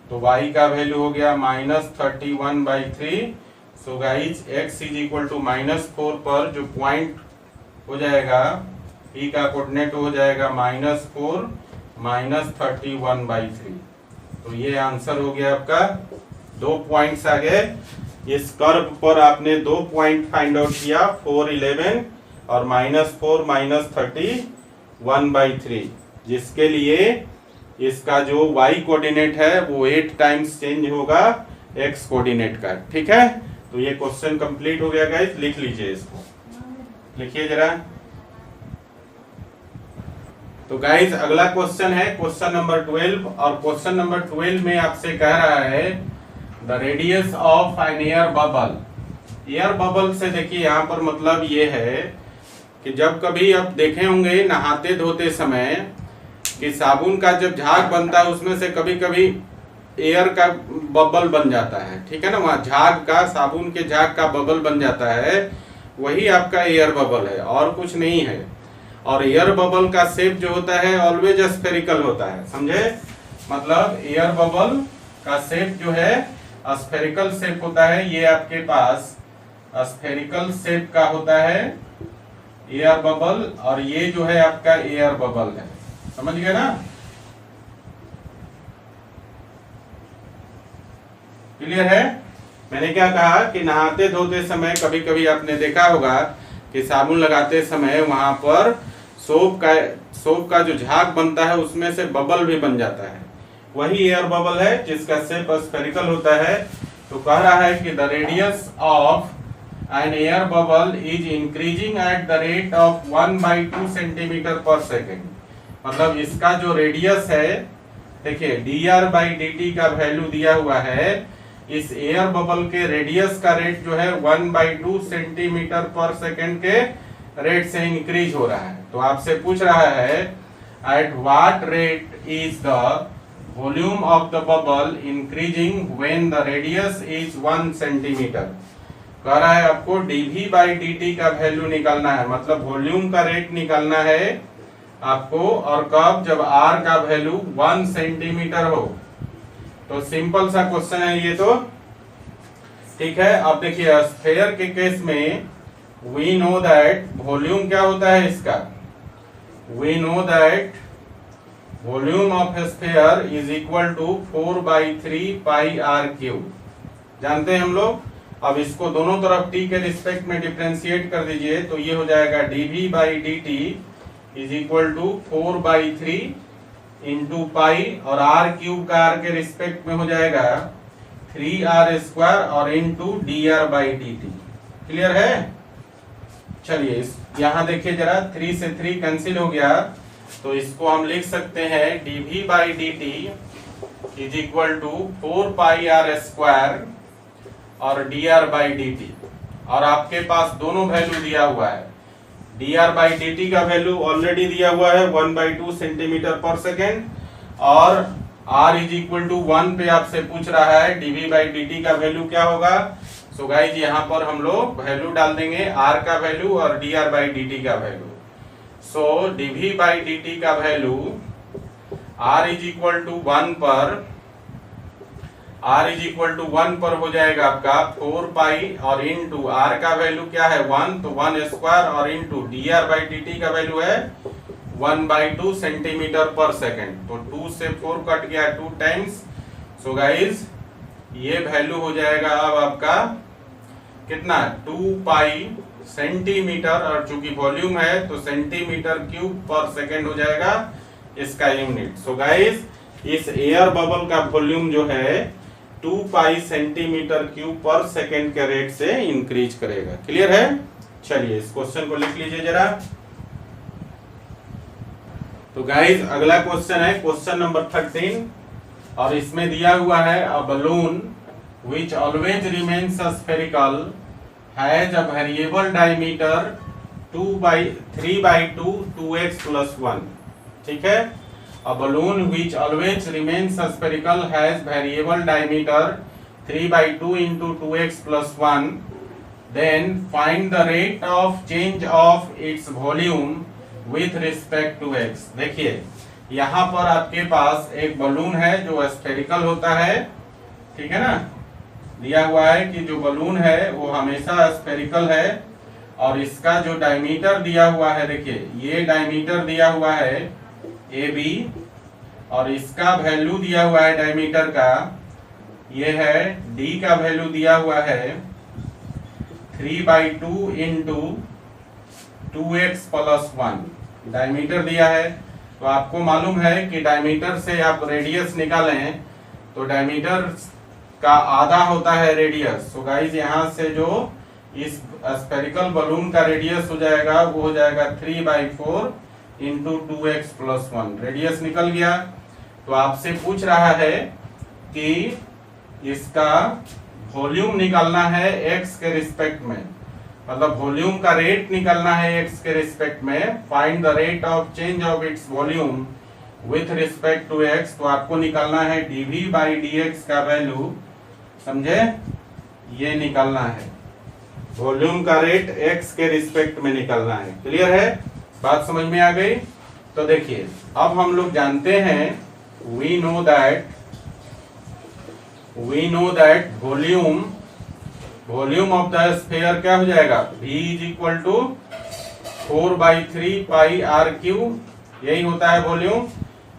तो y का वैल्यू हो गया -31/3। So guys x is equal to -4 पर जो पॉइंट हो जाएगा p का कोऑर्डिनेट हो जाएगा -4 -31/3। तो ये आंसर हो गया आपका। 2 पॉइंट्स आ गए। इस कर्व पर आपने 2 पॉइंट फाइंड आउट किया, 4, 11 और -4 -31/3, जिसके लिए इसका जो y कोऑर्डिनेट है वो 8 टाइम्स चेंज होगा x कोऑर्डिनेट का। ठीक है, तो ये क्वेश्चन कंप्लीट हो गया गाइस। लिख लीजिए इसको, लिखिए जरा। तो गाइस अगला क्वेश्चन है क्वेश्चन नंबर 12, और क्वेश्चन नंबर 12 में आपसे कह रहा है the radius of an air bubble. Air bubble से देखिए यहाँ पर मतलब ये है कि जब कभी आप देखे होंगे नहाते धोते समय कि साबुन का जब झाग बनता है उसमें से कभी कभी एयर का बबल बन जाता है। ठीक है ना, वहाँ झाग का, साबुन के झाग का बबल बन जाता है, वही आपका एयर बबल है और कुछ नहीं है। और एयर बबल का शेप जो होता है ऑलवेज स्फेरिकल होता है, समझे? मतलब एयर बबल का शेप जो है स्फेरिकल शेप होता है। ये आपके पास स्फेरिकल शेप का होता है एयर बबल, और ये जो है आपका एयर बबल है। समझ गए ना? क्लियर है? मैंने क्या कहा कि नहाते धोते समय कभी कभी आपने देखा होगा कि साबुन लगाते समय वहां पर सोप का जो झाग बनता है उसमें से बबल भी बन जाता है, वही एयर बबल है जिसका शेप स्फेरिकल होता है। तो कह रहा है कि the radius of an air bubble is increasing at the rate of 1/2 centimetre per second. मतलब इसका जो रेडियस है, देखिए dr/dt का वैल्यू दिया हुआ है, इस एयर बबल के रेडियस का रेट जो है 1/2 सेंटीमीटर पर सेकेंड के रेट से इंक्रीज हो रहा है। तो आपसे पूछ रहा है at what rate is the volume of the bubble increasing when the radius is 1 centimetre. कह रहा है आपको dv/dt का वैल्यू निकालना है, मतलब वॉल्यूम का रेट निकालना है आपको, और कब? जब r का वैल्यू 1 सेंटीमीटर हो। तो सिंपल सा क्वेश्चन है ये तो, ठीक है। अब देखिए स्फेयर के केस में वी नो दैट वॉल्यूम क्या होता है इसका, we know that volume of sphere is equal to 4/3 pi r³। जानते हैं हम लोग। अब इसको दोनों तरफ t के रिस्पेक्ट में डिफरेंशिएट कर दीजिए, तो ये हो जाएगा dv/dt is equal to 4/3 into pi, और r³ का r के रिस्पेक्ट में हो जाएगा 3r² और इंटू dr/dt। क्लियर है? चलिए यहाँ देखिए जरा, 3 से 3 कैंसिल हो गया, तो इसको हम लिख सकते हैं dv/dt is equal to 4πr² और dr/dt। और आपके पास दोनों वैल्यू दिया हुआ है। dr/dt का वैल्यू ऑलरेडी दिया हुआ है 1/2 सेंटीमीटर पर सेकेंड, और r इज इक्वल टू 1 पे आपसे पूछ रहा है dv/dt का वैल्यू क्या होगा। सो गाइज यहाँ पर हम लोग वैल्यू डाल देंगे, r का वैल्यू और dr/dt का वैल्यू। सो dv/dt का value r is equal to 1 पर, r इज इक्वल टू 1 पर हो जाएगा आपका 4 पाई, और इंटू r का वैल्यू क्या है 1, तो 1² और इंटू dr/dt का वैल्यू है 1/2 सेंटीमीटर पर सेकेंड। तो 2 से 4 कट गया 2 टाइम्स। सो गाइज ये वैल्यू हो जाएगा अब आपका कितना, 2 पाई सेंटीमीटर, और चूंकि वॉल्यूम है तो सेंटीमीटर क्यूब पर सेकेंड हो जाएगा इसका यूनिट। सो गाइज इस एयर बबल का वॉल्यूम जो है 2 पाई सेंटीमीटर क्यूब पर सेकेंड के रेट से इंक्रीज करेगा। क्लियर है? चलिए इस क्वेश्चन को लिख लीजिए जरा। तो गाइज अगला क्वेश्चन है क्वेश्चन नंबर 13, और इसमें दिया हुआ है a balloon which always remains spherical has a variable diameter 3/2 2x + 1. ठीक है. A balloon which always remains spherical has variable diameter 3/2 × 2x + 1. Then find the rate of change of its volume with respect to x. देखिए यहाँ पर आपके पास एक balloon है जो spherical होता है. ठीक है ना. दिया हुआ है कि जो बलून है वो हमेशा स्फेरिकल है और इसका जो डायमीटर दिया हुआ है, देखिए ये डायमीटर दिया हुआ है AB और इसका वैल्यू दिया हुआ है डायमीटर का, ये है D का वैल्यू दिया हुआ है 3/2 × 2x + 1. डायमीटर दिया है. तो आपको मालूम है कि डायमीटर से आप रेडियस निकालें तो डायमीटर का आधा होता है रेडियस. सो गाइस यहाँ से जो इस स्फेरिकल बलून का रेडियस हो जाएगा वो हो जाएगा 3/4 × 2x + 1. रेडियस निकल गया. तो आपसे पूछ रहा है कि इसका वॉल्यूम निकालना है x के रिस्पेक्ट में, मतलब वॉल्यूम का रेट निकालना है x के रिस्पेक्ट में. Find the rate of change of its volume with respect to x. तो आपको निकालना है dv/dx का वैल्यू, समझे, ये निकालना है. वॉल्यूम का रेट x के रिस्पेक्ट में निकालना है. क्लियर है, बात समझ में आ गई. तो देखिए अब हम लोग जानते हैं, we know that volume of the sphere क्या हो जाएगा, v = 4/3 pi r³. यही होता है वॉल्यूम.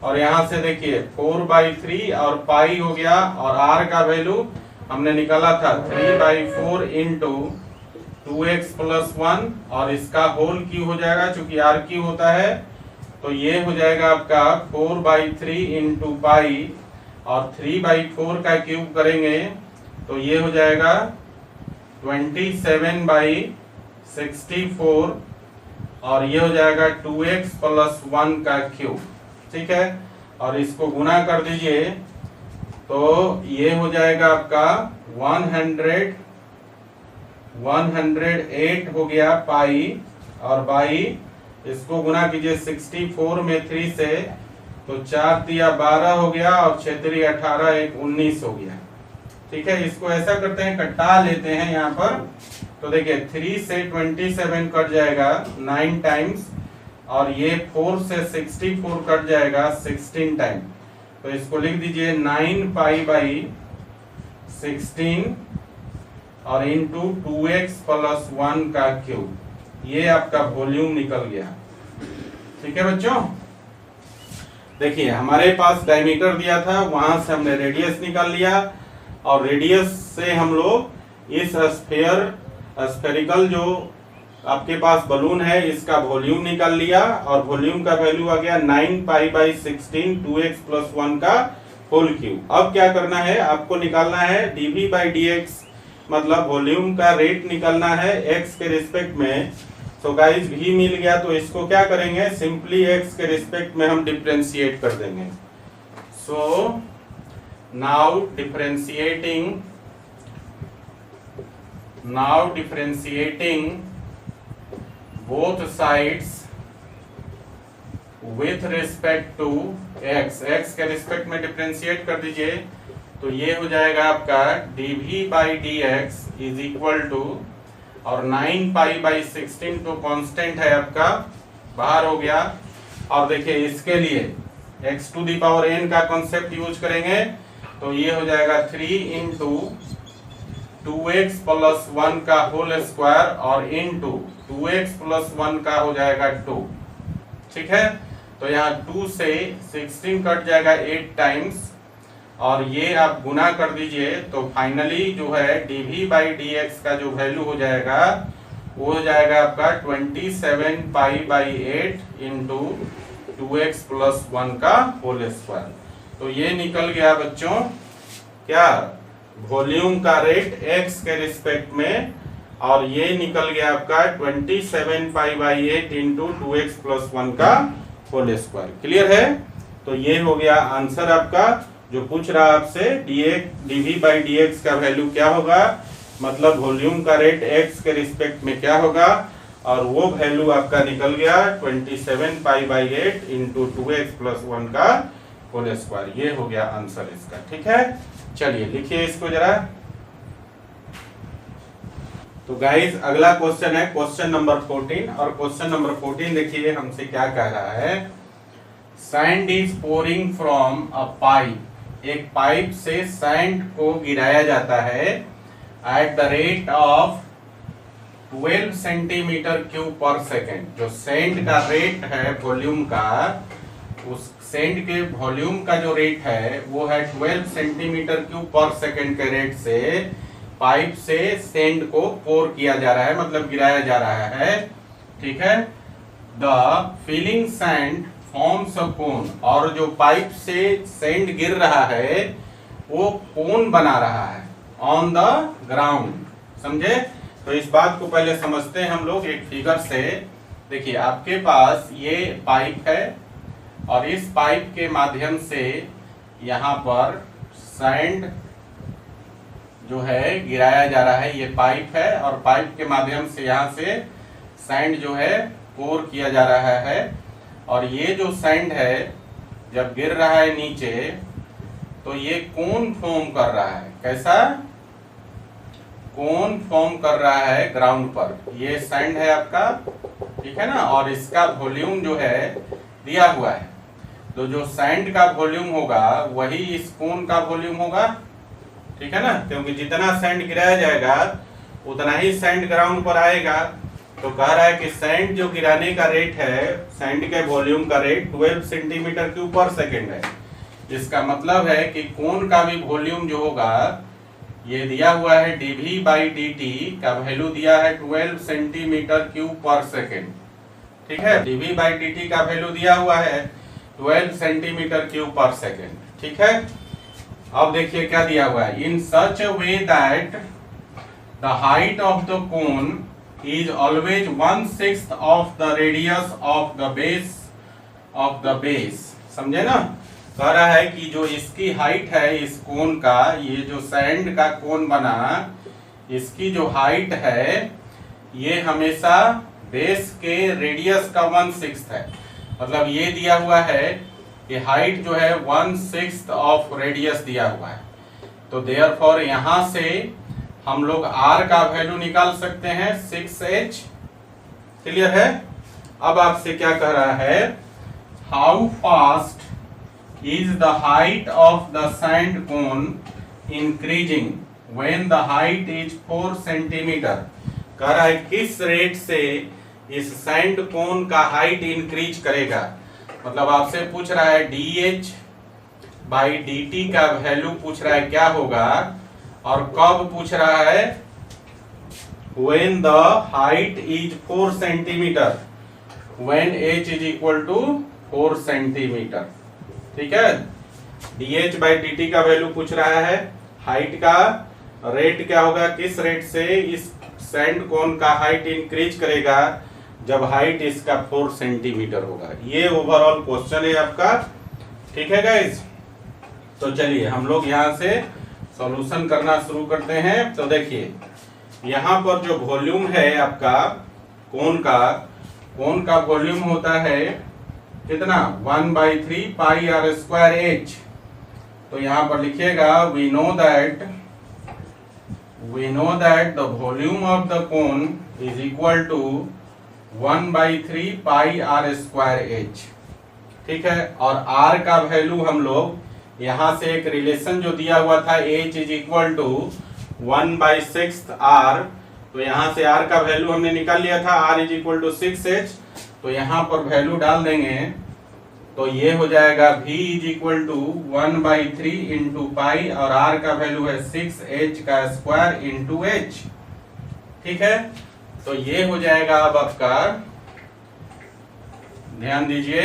और यहाँ से देखिए 4/3 और पाई हो गया और r का वैल्यू हमने निकाला था 3/4 × 2x + 1 और इसका होल क्यू हो जाएगा क्योंकि r³ होता है. तो ये हो जाएगा आपका 4/3 × पाई और 3/4 का क्यूब करेंगे तो ये हो जाएगा 27/64 और ये हो जाएगा 2x + 1 का क्यूब. ठीक है. और इसको गुना कर दीजिए तो ये हो जाएगा आपका 108 हो गया पाई और बाई इसको गुना कीजिए 64 में 3 से तो 4 × 12 हो गया और 6 × 18 1 19 हो गया. ठीक है. इसको ऐसा करते हैं, कटा लेते हैं यहाँ पर. तो देखिए 3 से 27 कट जाएगा 9 टाइम्स और ये 4 से 64 कट जाएगा 16 टाइम. तो इसको लिख दीजिए 9π/16 और इंटू 2x + 1 का क्यूब. ये आपका वॉल्यूम निकल गया. ठीक है बच्चों. देखिए हमारे पास डायमीटर दिया था, वहां से हमने रेडियस निकाल लिया और रेडियस से हम लोग इस स्फेरिकल जो आपके पास बलून है इसका वॉल्यूम निकाल लिया और वॉल्यूम का वैल्यू आ गया 9π/16 2x + 1 का होल क्यूब. अब क्या करना है, आपको निकालना है dv/dx, मतलब वॉल्यूम का रेट निकालना है x के रिस्पेक्ट में. तो गाइस v मिल गया तो इसको क्या करेंगे, सिंपली x के रिस्पेक्ट में हम डिफरेंशिएट कर देंगे. So now differentiating both sides with respect to x. x के रिस्पेक्ट में डिफरेंशिएट कर दीजिए तो ये हो जाएगा आपका dv/dx = और 9π/16 तो कांस्टेंट है आपका, बाहर हो गया. और देखिए इसके लिए x⁴n का कॉन्सेप्ट यूज करेंगे तो ये हो जाएगा 3 × 2x + 1 का होल स्क्वायर और इंटू 2x + 1 का हो जाएगा 2. ठीक है. तो यहाँ 2 से 16 कट जाएगा 8 टाइम्स और ये आप गुना कर दीजिए तो फाइनली जो है dv/dx का जो वैल्यू हो जाएगा वो हो जाएगा आपका 27π/8 × 2x + 1 का होल स्क्वायर. तो ये निकल गया बच्चों क्या, वॉल्यूम का रेट x के रिस्पेक्ट में और ये निकल गया आपका 27π/8 × 2x + 1 का होल स्क्वायर. क्लियर है. तो ये हो गया आंसर आपका जो पूछ रहा आपसे dv/dx का वैल्यू क्या होगा, मतलब वॉल्यूम का रेट x के रिस्पेक्ट में क्या होगा, और वो वैल्यू आपका निकल गया 27 pi by 8 into 2x plus 1 का होल स्क्वायर। ये हो गया आंसर इसका। ठीक है, चलिए लिखिए इसको जरा। तो गाइस अगला क्वेश्चन है क्वेश्चन नंबर 14, और क्वेश्चन नंबर 14 देखिए हमसे क्या कह रहा है। Sand is pouring from a pipe, एक पाइप से सैंड को गिराया जाता है eight the rate of 12 centimetre cube पर सेकेंड। जो सैंड का रेट है वॉल्यूम का, उस सैंड के वॉल्यूम का जो रेट है वो है 12 सेंटीमीटर क्यूब पर सेकेंड के रेट से पाइप से सैंड को पोर किया जा रहा है, मतलब गिराया जा रहा है। ठीक है, the filling sand forms a cone, और जो पाइप से सैंड गिर रहा है वो कोन बना रहा है ऑन द ग्राउंड। समझे? तो इस बात को पहले समझते हैं हम लोग एक फिगर से। देखिए आपके पास ये पाइप है और इस पाइप के माध्यम से यहाँ पर सैंड जो है गिराया जा रहा है। ये पाइप है और पाइप के माध्यम से यहाँ से सैंड जो है पोर किया जा रहा है। और ये जो सैंड है जब गिर रहा है नीचे तो ये कोन फॉर्म कर रहा है। कैसा? कोन फॉर्म कर रहा है ग्राउंड पर। ये सैंड है आपका, ठीक है ना, और इसका वॉल्यूम जो है दिया हुआ है। तो जो सैंड का वॉल्यूम होगा वही इस कोन का वॉल्यूम होगा। ठीक है ना, क्योंकि जितना सैंड गिराया जाएगा उतना ही सैंड ग्राउंड पर आएगा। तो कह रहा है कि सैंड जो गिराने का रेट है, सैंड के वॉल्यूम का रेट 12 सेंटीमीटर क्यूब पर सेकेंड है। इसका मतलब है कि कोन का भी वॉल्यूम जो होगा, ये दिया हुआ है dv बाई dt का वैल्यू दिया है 12 सेंटीमीटर क्यूब पर सेकेंड। ठीक है, dv बाई dt का वैल्यू दिया हुआ है 12 सेंटीमीटर क्यूब पर सेकेंड। ठीक है, अब देखिए क्या दिया हुआ है। In such a way that the height of the cone is always 1/6 of the radius of the base। समझे ना? कह रहा है कि जो इसकी हाइट है इस कोन का, ये जो सैंड का कोन बना, इसकी जो हाइट है ये हमेशा बेस के रेडियस का 1/6 है। मतलब ये दिया हुआ है कि हाइट जो है 1/6 ऑफ रेडियस दिया हुआ है। तो देयरफॉर यहाँ से हम लोग r का वैल्यू निकाल सकते हैं 6h। क्लियर है? अब आपसे क्या कह रहा है, how fast is the height of the sand cone increasing when the height is 4 centimetre. कह रहा है किस रेट से इस सैंड कोन का हाइट इंक्रीज करेगा। मतलब आपसे पूछ रहा है dh बाई dt का वैल्यू पूछ रहा है क्या होगा, और कब पूछ रहा है, when the height is 4 centimetre, when h is equal to 4 centimetre. ठीक है, dh बाई dt का वैल्यू पूछ रहा है, हाइट का रेट क्या होगा, किस रेट से इस सैंड कोन का हाइट इंक्रीज करेगा जब हाइट इसका 4 सेंटीमीटर होगा। ये ओवरऑल क्वेश्चन है आपका। ठीक है गाइस, तो चलिए हम लोग यहाँ से सॉल्यूशन करना शुरू करते हैं। तो देखिए यहाँ पर जो वॉल्यूम है आपका कोन का वॉल्यूम होता है कितना, 1/3 पाई r स्क्वायर h। तो यहाँ पर लिखिएगा we know that the volume of the cone is equal to 1/3 pi r square h। ठीक है, और r का वैल्यू हम लोग यहाँ से एक रिलेशन जो दिया हुआ था h is equal to 1/6 r, तो यहाँ से r का वैल्यू हमने निकाल लिया था, r is equal to 6h। तो यहाँ पर वैल्यू डाल देंगे तो ये हो जाएगा v is equal to 1/3 into pi, और r का वैल्यू है 6h का स्क्वायर इंटू h। ठीक है, तो ये हो जाएगा अब आपका, ध्यान दीजिए,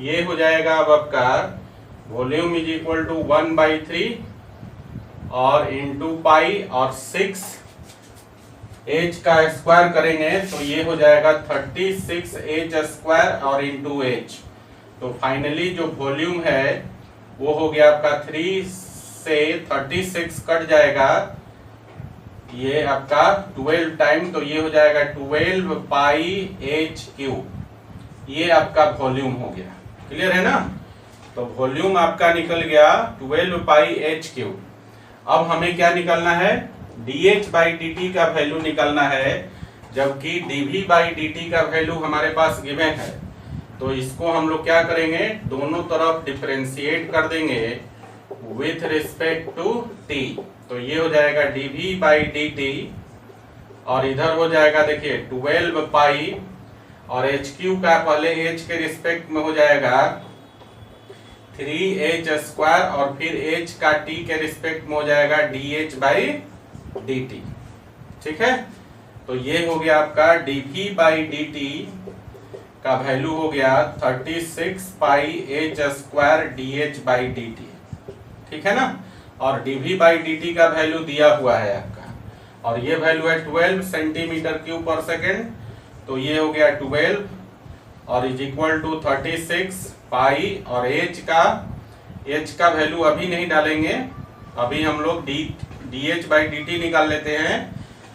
ये हो जाएगा अब आपका वॉल्यूम इज इक्वल टू 1/3 और इंटू पाई और 6 h का स्क्वायर करेंगे तो ये हो जाएगा 36h स्क्वायर और इंटू h। तो फाइनली जो वॉल्यूम है वो हो गया आपका 3 से 36 कट जाएगा ये आपका 12 टाइम, तो ये हो जाएगा 12 पाई एच क्यू, ये आपका वॉल्यूम हो गया। क्लियर है ना? तो वॉल्यूम आपका निकल गया 12 पाई एच क्यू। अब हमें क्या निकालना है? dH बाई dt का वैल्यू निकालना है, जबकि dV बाई dt का वैल्यू हमारे पास गिवन है। तो इसको हम लोग क्या करेंगे, दोनों तरफ डिफरेंशिएट कर देंगे विथ रिस्पेक्ट टू t। तो ये हो जाएगा dV बाई dt, और इधर हो जाएगा देखिए 12 पाई, और HQ का पहले h के रिस्पेक्ट में हो जाएगा 3h स्क्वायर, और फिर h का t के रिस्पेक्ट में हो जाएगा dH बाई dt। ठीक है? तो ये हो गया आपका dV बाई dt का वैल्यू हो गया 36 पाई h square dH by dt। ठीक है ना? और dV बाई dt का वैल्यू दिया हुआ है आपका, और ये वैल्यू है 12 सेंटीमीटर क्यूब पर सेकेंड। तो ये हो गया 12 और इज इक्वल टू 36 पाई, और h का वैल्यू अभी नहीं डालेंगे, अभी हम लोग dH बाई dt निकाल लेते हैं।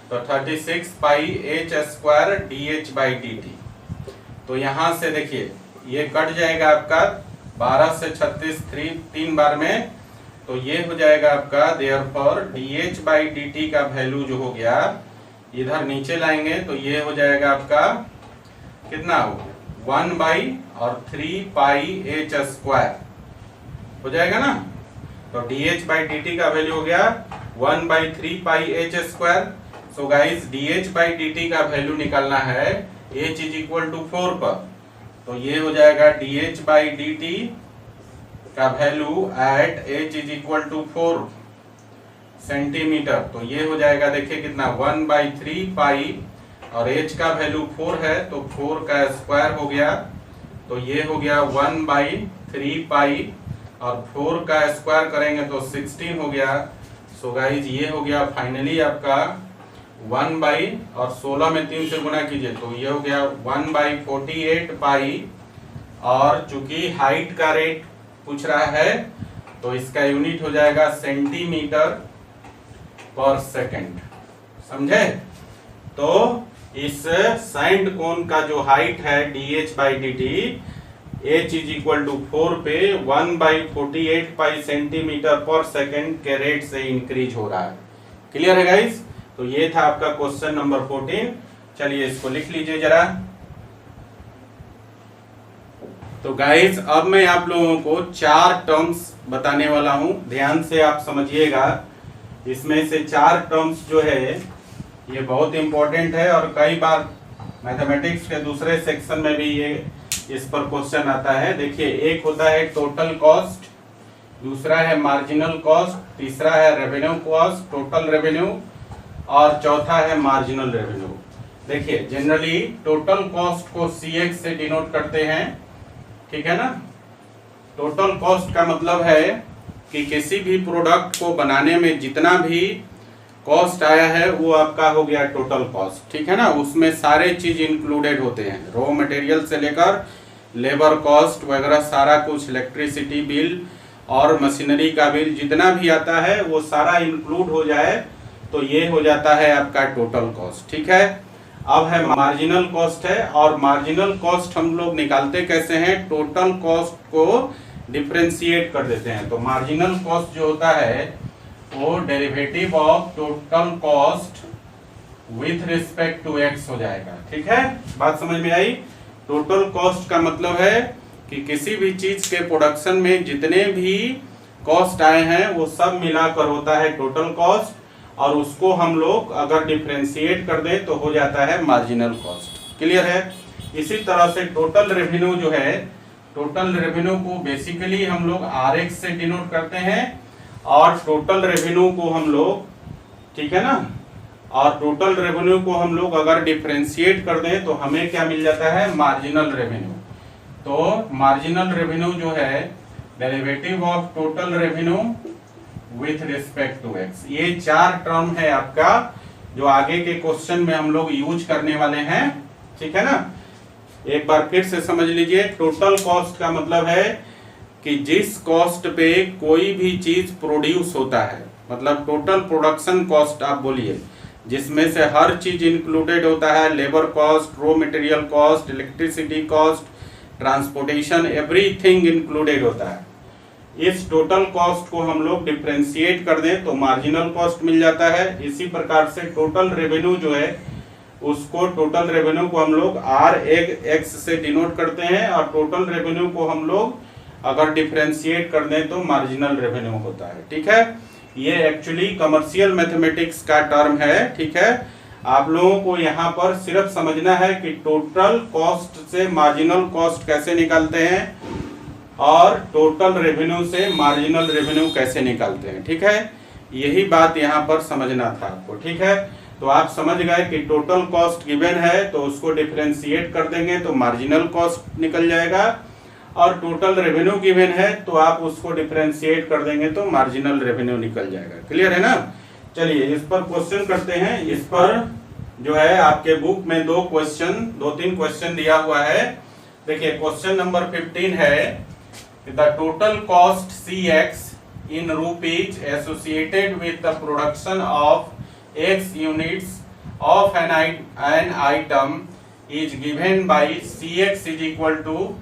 तो 36 पाई h square dH by dt। तो यहां से देखिए ये कट जाएगा आपका 12 से 36 3 बार में, तो ये हो जाएगा आपका देयरफॉर dH बाई dt का वैल्यू जो हो गया, इधर नीचे लाएंगे तो ये हो जाएगा आपका कितना, 1 बाई और 3 पाई h स्क्वायर हो जाएगा ना। तो dH बाई dt का वैल्यू हो गया 1 by 3 pi h square. So guys dH by dt का वैल्यू निकालना है h इज इक्वल टू 4 पर। तो ये हो जाएगा dH बाई dt का value at h is equal to 4 centimetre. तो ये हो जाएगा देखिए कितना, 1 बाई 3 पाई, और h का वैल्यू 4 है तो 4 का स्क्वायर हो गया। तो ये हो गया 1 बाई 3 पाई, और 4 का स्क्वायर करेंगे तो 16 हो गया। सो गाइज ये हो गया फाइनली आपका 1 बाई, और 16 में 3 से गुना कीजिए तो ये हो गया 1 बाई 48 पाई। और चूंकि हाइट का रेट पूछ रहा है तो इसका यूनिट हो जाएगा सेंटीमीटर पर सेकंड। समझे? तो इस सैंड कोन का जो हाइट है dH by dt, h is equal to 4 पे 1 by 48 pi centimetre per second के रेट से इंक्रीज हो रहा है। क्लियर है गाइस? तो ये था आपका क्वेश्चन नंबर 14। चलिए इसको लिख लीजिए जरा। तो गाइस अब मैं आप लोगों को 4 टर्म्स बताने वाला हूं, ध्यान से आप समझिएगा। इसमें से 4 टर्म्स जो है ये बहुत इंपॉर्टेंट है, और कई बार मैथमेटिक्स के दूसरे सेक्शन में भी ये इस पर क्वेश्चन आता है। देखिए, एक होता है टोटल कॉस्ट, दूसरा है मार्जिनल कॉस्ट, तीसरा है रेवेन्यू कॉस्ट, टोटल रेवेन्यू, और चौथा है मार्जिनल रेवेन्यू। देखिए जनरली टोटल कॉस्ट को CX से डिनोट करते हैं, ठीक है ना। टोटल कॉस्ट का मतलब है कि किसी भी प्रोडक्ट को बनाने में जितना भी कॉस्ट आया है वो आपका हो गया टोटल कॉस्ट, ठीक है ना। उसमें सारे चीज इंक्लूडेड होते हैं, रॉ मटेरियल से लेकर लेबर कॉस्ट वगैरह सारा कुछ, इलेक्ट्रिसिटी बिल और मशीनरी का बिल जितना भी आता है वो सारा इंक्लूड हो जाए तो ये हो जाता है आपका टोटल कॉस्ट, ठीक है। अब है मार्जिनल कॉस्ट है, और मार्जिनल कॉस्ट हम लोग निकालते कैसे हैं, टोटल कॉस्ट को डिफरेंशिएट कर देते हैं। तो मार्जिनल कॉस्ट जो होता है वो derivative of total cost with respect to x हो जाएगा, ठीक है। बात समझ में आई? टोटल कॉस्ट का मतलब है कि किसी भी चीज के प्रोडक्शन में जितने भी कॉस्ट आए हैं वो सब मिलाकर होता है टोटल कॉस्ट, और उसको हम लोग अगर डिफरेंशिएट कर दें तो हो जाता है मार्जिनल कॉस्ट। क्लियर है? इसी तरह से टोटल रेवेन्यू जो है, टोटल रेवेन्यू को बेसिकली हम लोग RX से डिनोट करते हैं, और टोटल रेवेन्यू को हम लोग, ठीक है ना, और टोटल रेवेन्यू को हम लोग अगर डिफरेंशिएट कर दें तो हमें क्या मिल जाता है, मार्जिनल रेवेन्यू। तो मार्जिनल रेवेन्यू जो है derivative of total revenue with respect to x। ये 4 टर्म है आपका जो आगे के क्वेश्चन में हम लोग यूज करने वाले हैं, ठीक है ना। एक बार फिर से समझ लीजिए, टोटल कॉस्ट का मतलब है कि जिस कॉस्ट पे कोई भी चीज प्रोड्यूस होता है, मतलब टोटल प्रोडक्शन कॉस्ट आप बोलिए, जिसमें से हर चीज इंक्लूडेड होता है, labour cost, raw material cost, electricity cost, transportation, everything included होता है। इस टोटल कॉस्ट को हम लोग डिफरेंशिएट कर दें तो मार्जिनल कॉस्ट मिल जाता है। इसी प्रकार से टोटल रेवेन्यू जो है उसको, टोटल रेवेन्यू को हम लोग आर एक्स से डिनोट करते हैं और टोटल रेवेन्यू को हम लोग अगर डिफरेंशिएट कर दें तो मार्जिनल रेवेन्यू होता है। ठीक है, ये एक्चुअली कमर्शियल मैथमेटिक्स का टर्म है। ठीक है, आप लोगों को यहाँ पर सिर्फ समझना है कि टोटल कॉस्ट से मार्जिनल कॉस्ट कैसे निकालते हैं और टोटल रेवेन्यू से मार्जिनल रेवेन्यू कैसे निकालते हैं। ठीक है, यही बात यहाँ पर समझना था आपको। ठीक है, तो आप समझ गए कि टोटल कॉस्ट गिवन है तो उसको डिफरेंशिएट कर देंगे तो मार्जिनल कॉस्ट निकल जाएगा, और टोटल रेवेन्यू गिवन है तो आप उसको डिफरेंशिएट कर देंगे तो मार्जिनल रेवेन्यू निकल जाएगा। क्लियर है ना? चलिए इस पर क्वेश्चन करते हैं। इस पर जो है आपके बुक में दो तीन क्वेश्चन दिया हुआ है। देखिए क्वेश्चन नंबर 15 है, the total cost CX in rupees associated with the production of X units of an item is given by CX is equal to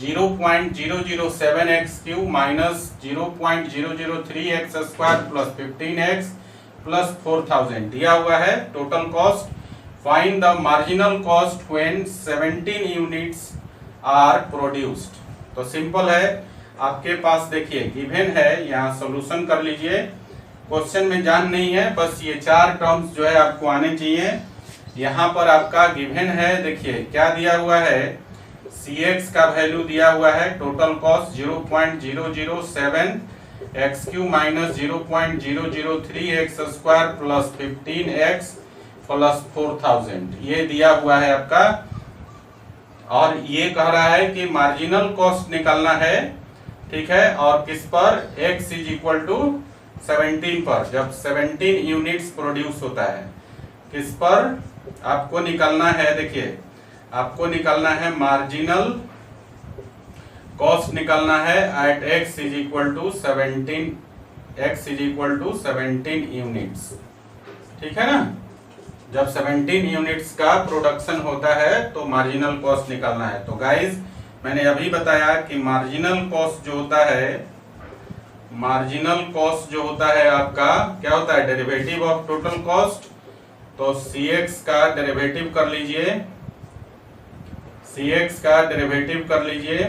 0.007x cube minus 0.003x square plus 15x plus 4000 दिया हुआ है। Total cost, find the marginal cost when 17 units are produced. तो simple है, आपके पास देखिए given है, यहाँ solution कर लीजिए। क्वेश्चन में जान नहीं है, बस ये चार टर्म्स जो है आपको आने चाहिए। यहाँ पर आपका गिवन है, देखिए क्या दिया हुआ है, CX का वैल्यू दिया हुआ है, total cost 0.007 x Q minus 0.003x square plus 15x plus 4000 ये दिया हुआ है आपका। और ये कह रहा है कि मार्जिनल कॉस्ट निकालना है। ठीक है, और किस पर, x इज इक्वल टू 17 पर, जब 17 यूनिट्स प्रोड्यूस होता है, किस पर आपको निकालना है। देखिए आपको निकालना है मार्जिनल कॉस्ट निकालना है at x is equal to 17 units. ठीक है ना, जब 17 यूनिट्स का प्रोडक्शन होता है तो मार्जिनल कॉस्ट निकालना है। तो गाइज मैंने अभी बताया कि मार्जिनल कॉस्ट जो होता है, मार्जिनल कॉस्ट जो होता है आपका क्या होता है, डेरिवेटिव ऑफ टोटल कॉस्ट। तो CX का डेरिवेटिव कर लीजिए, CX का डेरिवेटिव कर लीजिए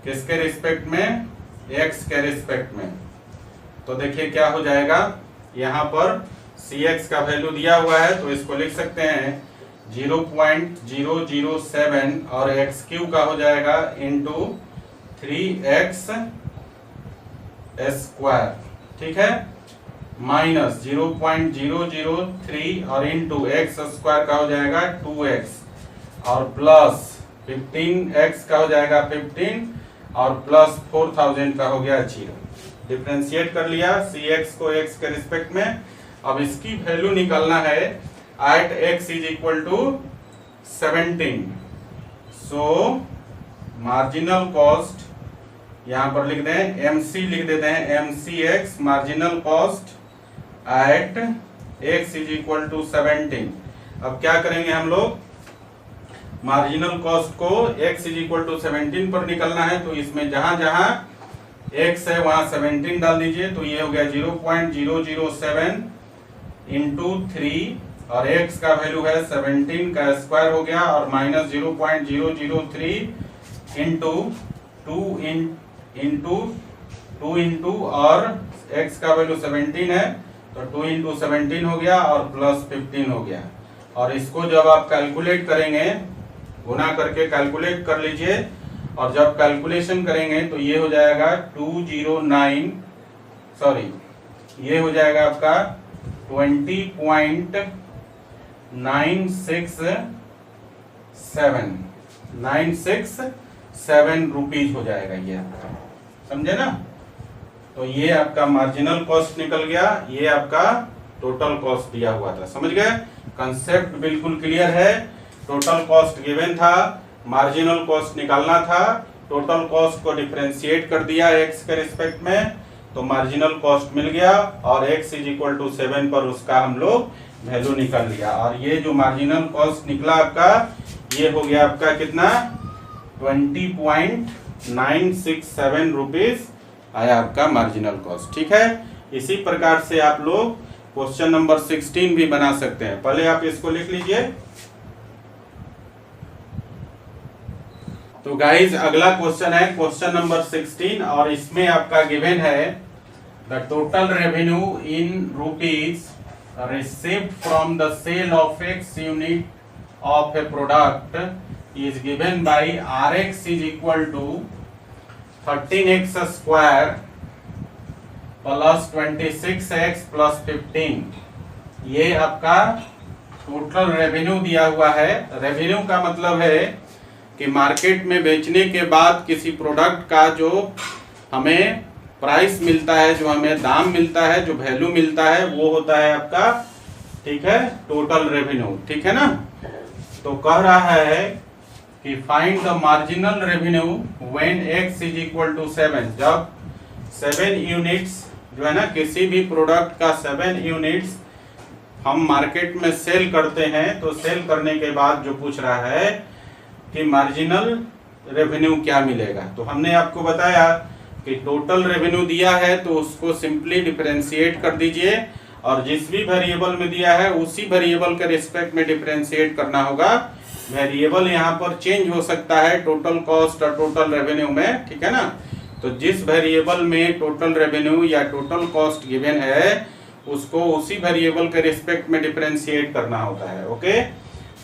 किसके रिस्पेक्ट में, x के रिस्पेक्ट में। तो देखिए क्या हो जाएगा, यहाँ पर CX का वैल्यू दिया हुआ है तो इसको लिख सकते हैं 0.007 और एक्स क्यू का हो जाएगा इंटू 3x स्क्वायर। ठीक है, माइनस 0.003 और इंटू एक्स स्क्वायर का हो जाएगा 2x और प्लस 15x का हो जाएगा 15 और प्लस 4000 का हो गया 0। डिफरेंशिएट कर लिया CX को x के रिस्पेक्ट में। अब इसकी वैल्यू निकालना है at x is equal to 17। So marginal cost यहाँ पर लिख दें, MC लिख देते हैं, MCX marginal cost at x is equal to 17। अब क्या करेंगे हम लोग, मार्जिनल कॉस्ट को x इज इक्वल टू 17 पर निकलना है तो इसमें जहां जहां x है वहां 17 डाल दीजिए। तो ये हो गया 0.007 इंटू 3 और x का वैल्यू है 17 का स्क्वायर हो गया और माइनस 0.003 इंटू 2 इंटू और x का वैल्यू 17 है तो 2 इंटू 17 हो गया और प्लस 15 हो गया। और इसको जब आप कैलकुलेट करेंगे, गुना करके कैलकुलेट कर लीजिए, और जब कैलकुलेशन करेंगे तो ये हो जाएगा 209, सॉरी ये हो जाएगा आपका 20.967 रुपीज हो जाएगा ये आपका, समझे ना। तो ये आपका मार्जिनल कॉस्ट निकल गया, ये आपका टोटल कॉस्ट दिया हुआ था। समझ गए, कंसेप्ट बिल्कुल क्लियर है। टोटल कॉस्ट गिवन था, मार्जिनल कॉस्ट निकालना था, टोटल कॉस्ट को डिफरेंशिएट कर दिया x के रिस्पेक्ट में, तो मार्जिनल कॉस्ट मिल गया और x इज इक्वल टू 7 पर उसका हम लोग वैल्यू निकाल लिया। और ये जो मार्जिनल कॉस्ट निकला आपका, ये हो गया आपका कितना 20.967 रुपीज आया आपका मार्जिनल कॉस्ट। ठीक है, इसी प्रकार से आप लोग क्वेश्चन नंबर 16 भी बना सकते हैं। पहले आप इसको लिख लीजिए। तो गाइज अगला क्वेश्चन है क्वेश्चन नंबर 16 और इसमें आपका गिवन है the total revenue in rupees received from the sale of x unit of a product is given by Rx is equal to 13x square plus 26x plus 15। ये आपका total revenue दिया हुआ है। Revenue का मतलब है कि मार्केट में बेचने के बाद किसी प्रोडक्ट का जो हमें प्राइस मिलता है, जो हमें दाम मिलता है, जो वैल्यू मिलता है, वो होता है आपका, ठीक है, टोटल रेवेन्यू। ठीक है ना। तो कह रहा है कि find the marginal revenue when x is equal to 7। जब 7 यूनिट्स जो है ना, किसी भी प्रोडक्ट का 7 यूनिट्स हम मार्केट में सेल करते हैं, तो सेल करने के बाद जो पूछ रहा है कि मार्जिनल रेवेन्यू क्या मिलेगा। तो हमने आपको बताया कि टोटल रेवेन्यू दिया है तो उसको सिंपली डिफरेंशिएट कर दीजिए और जिस भी वेरिएबल में दिया है उसी वेरिएबल के रिस्पेक्ट में डिफरेंशिएट करना होगा। वेरिएबल यहाँ पर चेंज हो सकता है टोटल कॉस्ट और टोटल रेवेन्यू में, ठीक है ना। तो जिस वेरिएबल में टोटल रेवेन्यू या टोटल कॉस्ट गिवन है उसको उसी वेरिएबल के रिस्पेक्ट में डिफरेंशिएट करना होता है। ओके,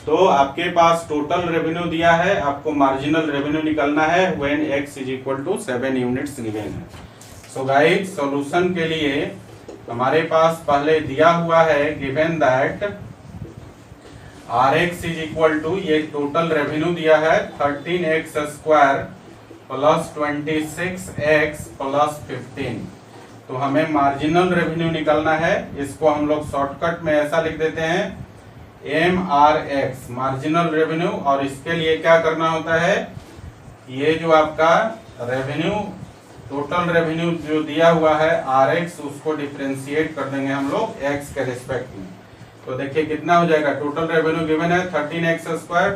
तो आपके पास टोटल रेवेन्यू दिया है, आपको मार्जिनल रेवेन्यू निकालना है when x is equal to 7 units given है। सो गाइस सॉल्यूशन के लिए हमारे पास पहले दिया हुआ है given that Rx is equal to, ये टोटल रेवेन्यू दिया है 13x square plus 26x plus 15। तो हमें मार्जिनल रेवेन्यू निकालना है। इसको हम लोग शॉर्टकट में ऐसा लिख देते हैं MRX मार्जिनल रेवेन्यू। और इसके लिए क्या करना होता है, ये जो आपका रेवेन्यू टोटल रेवेन्यू जो दिया हुआ है RX, उसको डिफरेंशिएट कर देंगे हम लोग x के रिस्पेक्ट में। तो देखिए कितना हो जाएगा, टोटल रेवेन्यू गिवन है 13x स्क्वायर,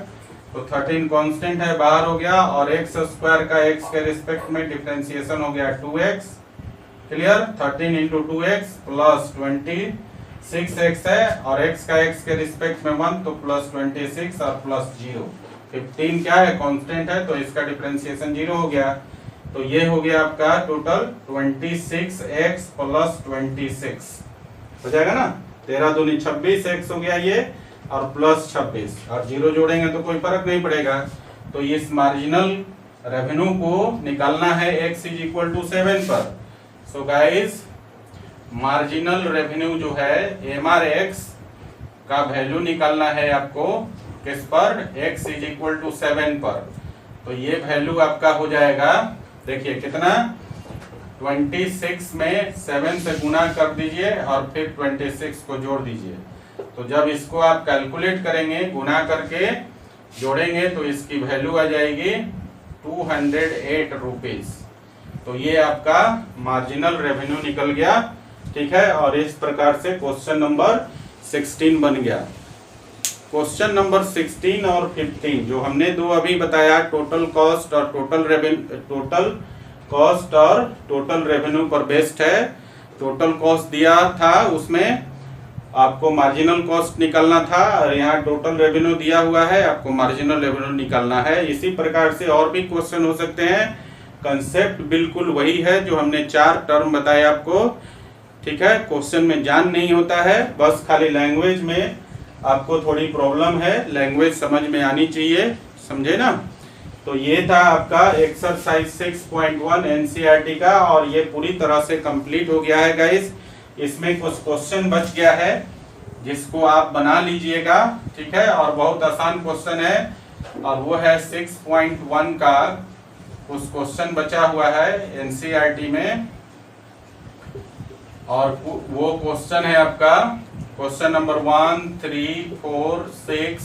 तो 13 कांस्टेंट है, बाहर हो गया, और x स्क्वायर का x के रिस्पेक्ट में डिफरेंशिएशन हो गया 2x। Clear, 13 into 2x plus 26x है और x का x के रिस्पेक्ट में 1, तो प्लस 26 और प्लस 0। 15 क्या है, कांस्टेंट है, तो इसका डिफरेंशिएशन 0 हो गया। तो ये हो गया आपका टोटल 26x प्लस 26 हो जाएगा ना, 13 दूनी 26x हो गया ये, और प्लस 26 और 0 जोड़ेंगे तो कोई फर्क नहीं पड़ेगा। तो इस मार्जिनल रेवेन्यू को निकालना है x इज इक्वल टू 7 पर। सो गाइस मार्जिनल रेवेन्यू जो है MRX का वैल्यू निकालना है आपको किस पर, x इज इक्वल टू 7 पर। तो ये वैल्यू आपका हो जाएगा, देखिए कितना, 26 में 7 से गुना कर दीजिए और फिर 26 को जोड़ दीजिए। तो जब इसको आप कैलकुलेट करेंगे, गुना करके जोड़ेंगे, तो इसकी वैल्यू आ जाएगी 208 रुपीज। तो ये आपका मार्जिनल रेवेन्यू निकल गया। ठीक है, और इस प्रकार से क्वेश्चन नंबर 16 बन गया। क्वेश्चन नंबर 16 और 15 जो हमने दो अभी बताया, टोटल कॉस्ट और टोटल रेवेन्यू पर बेस्ड है। टोटल कॉस्ट दिया था, उसमें आपको मार्जिनल कॉस्ट निकालना था, और यहाँ टोटल रेवेन्यू दिया हुआ है, आपको मार्जिनल रेवेन्यू निकालना है। इसी प्रकार से और भी क्वेश्चन हो सकते हैं। कंसेप्ट बिल्कुल वही है जो हमने 4 टर्म बताए आपको। ठीक है, क्वेश्चन में जान नहीं होता है, बस खाली लैंग्वेज में आपको थोड़ी प्रॉब्लम है, लैंग्वेज समझ में आनी चाहिए, समझे ना। तो ये था आपका एक्सरसाइज 6.1 एनसीईआरटी का, और ये पूरी तरह से कंप्लीट हो गया है गाइस। इसमें कुछ क्वेश्चन बच गया है जिसको आप बना लीजिएगा। ठीक है, और बहुत आसान क्वेश्चन है, और वो है 6.1 का कुछ क्वेश्चन बचा हुआ है एनसीईआरटी में, और वो क्वेश्चन है आपका क्वेश्चन नंबर 1, 3, 4, 6,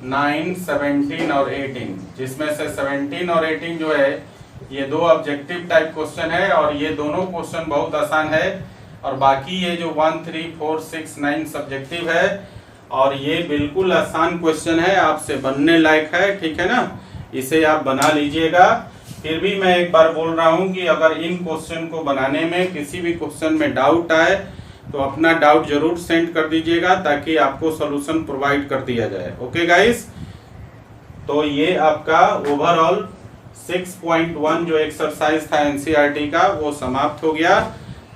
9, 17 और 18, जिसमें से 17 और 18 जो है ये दो ऑब्जेक्टिव टाइप क्वेश्चन है और ये दोनों क्वेश्चन बहुत आसान है, और बाकी ये जो 1, 3, 4, 6, 9 सब्जेक्टिव है, और ये बिल्कुल आसान क्वेश्चन है, आपसे बनने लायक है, ठीक है ना। इसे आप बना लीजिएगा। फिर भी मैं एक बार बोल रहा हूँ कि अगर इन क्वेश्चन को बनाने में किसी भी क्वेश्चन में डाउट आए तो अपना डाउट जरूर सेंड कर दीजिएगा, ताकि आपको सॉल्यूशन प्रोवाइड कर दिया जाए। ओके गाइस, तो ये आपका ओवरऑल 6.1 जो एक्सरसाइज था एनसीईआरटी का वो समाप्त हो गया।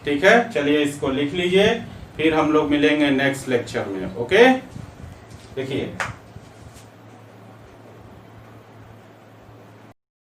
ठीक है, चलिए इसको लिख लीजिए, फिर हम लोग मिलेंगे नेक्स्ट लेक्चर में। ओके, देखिए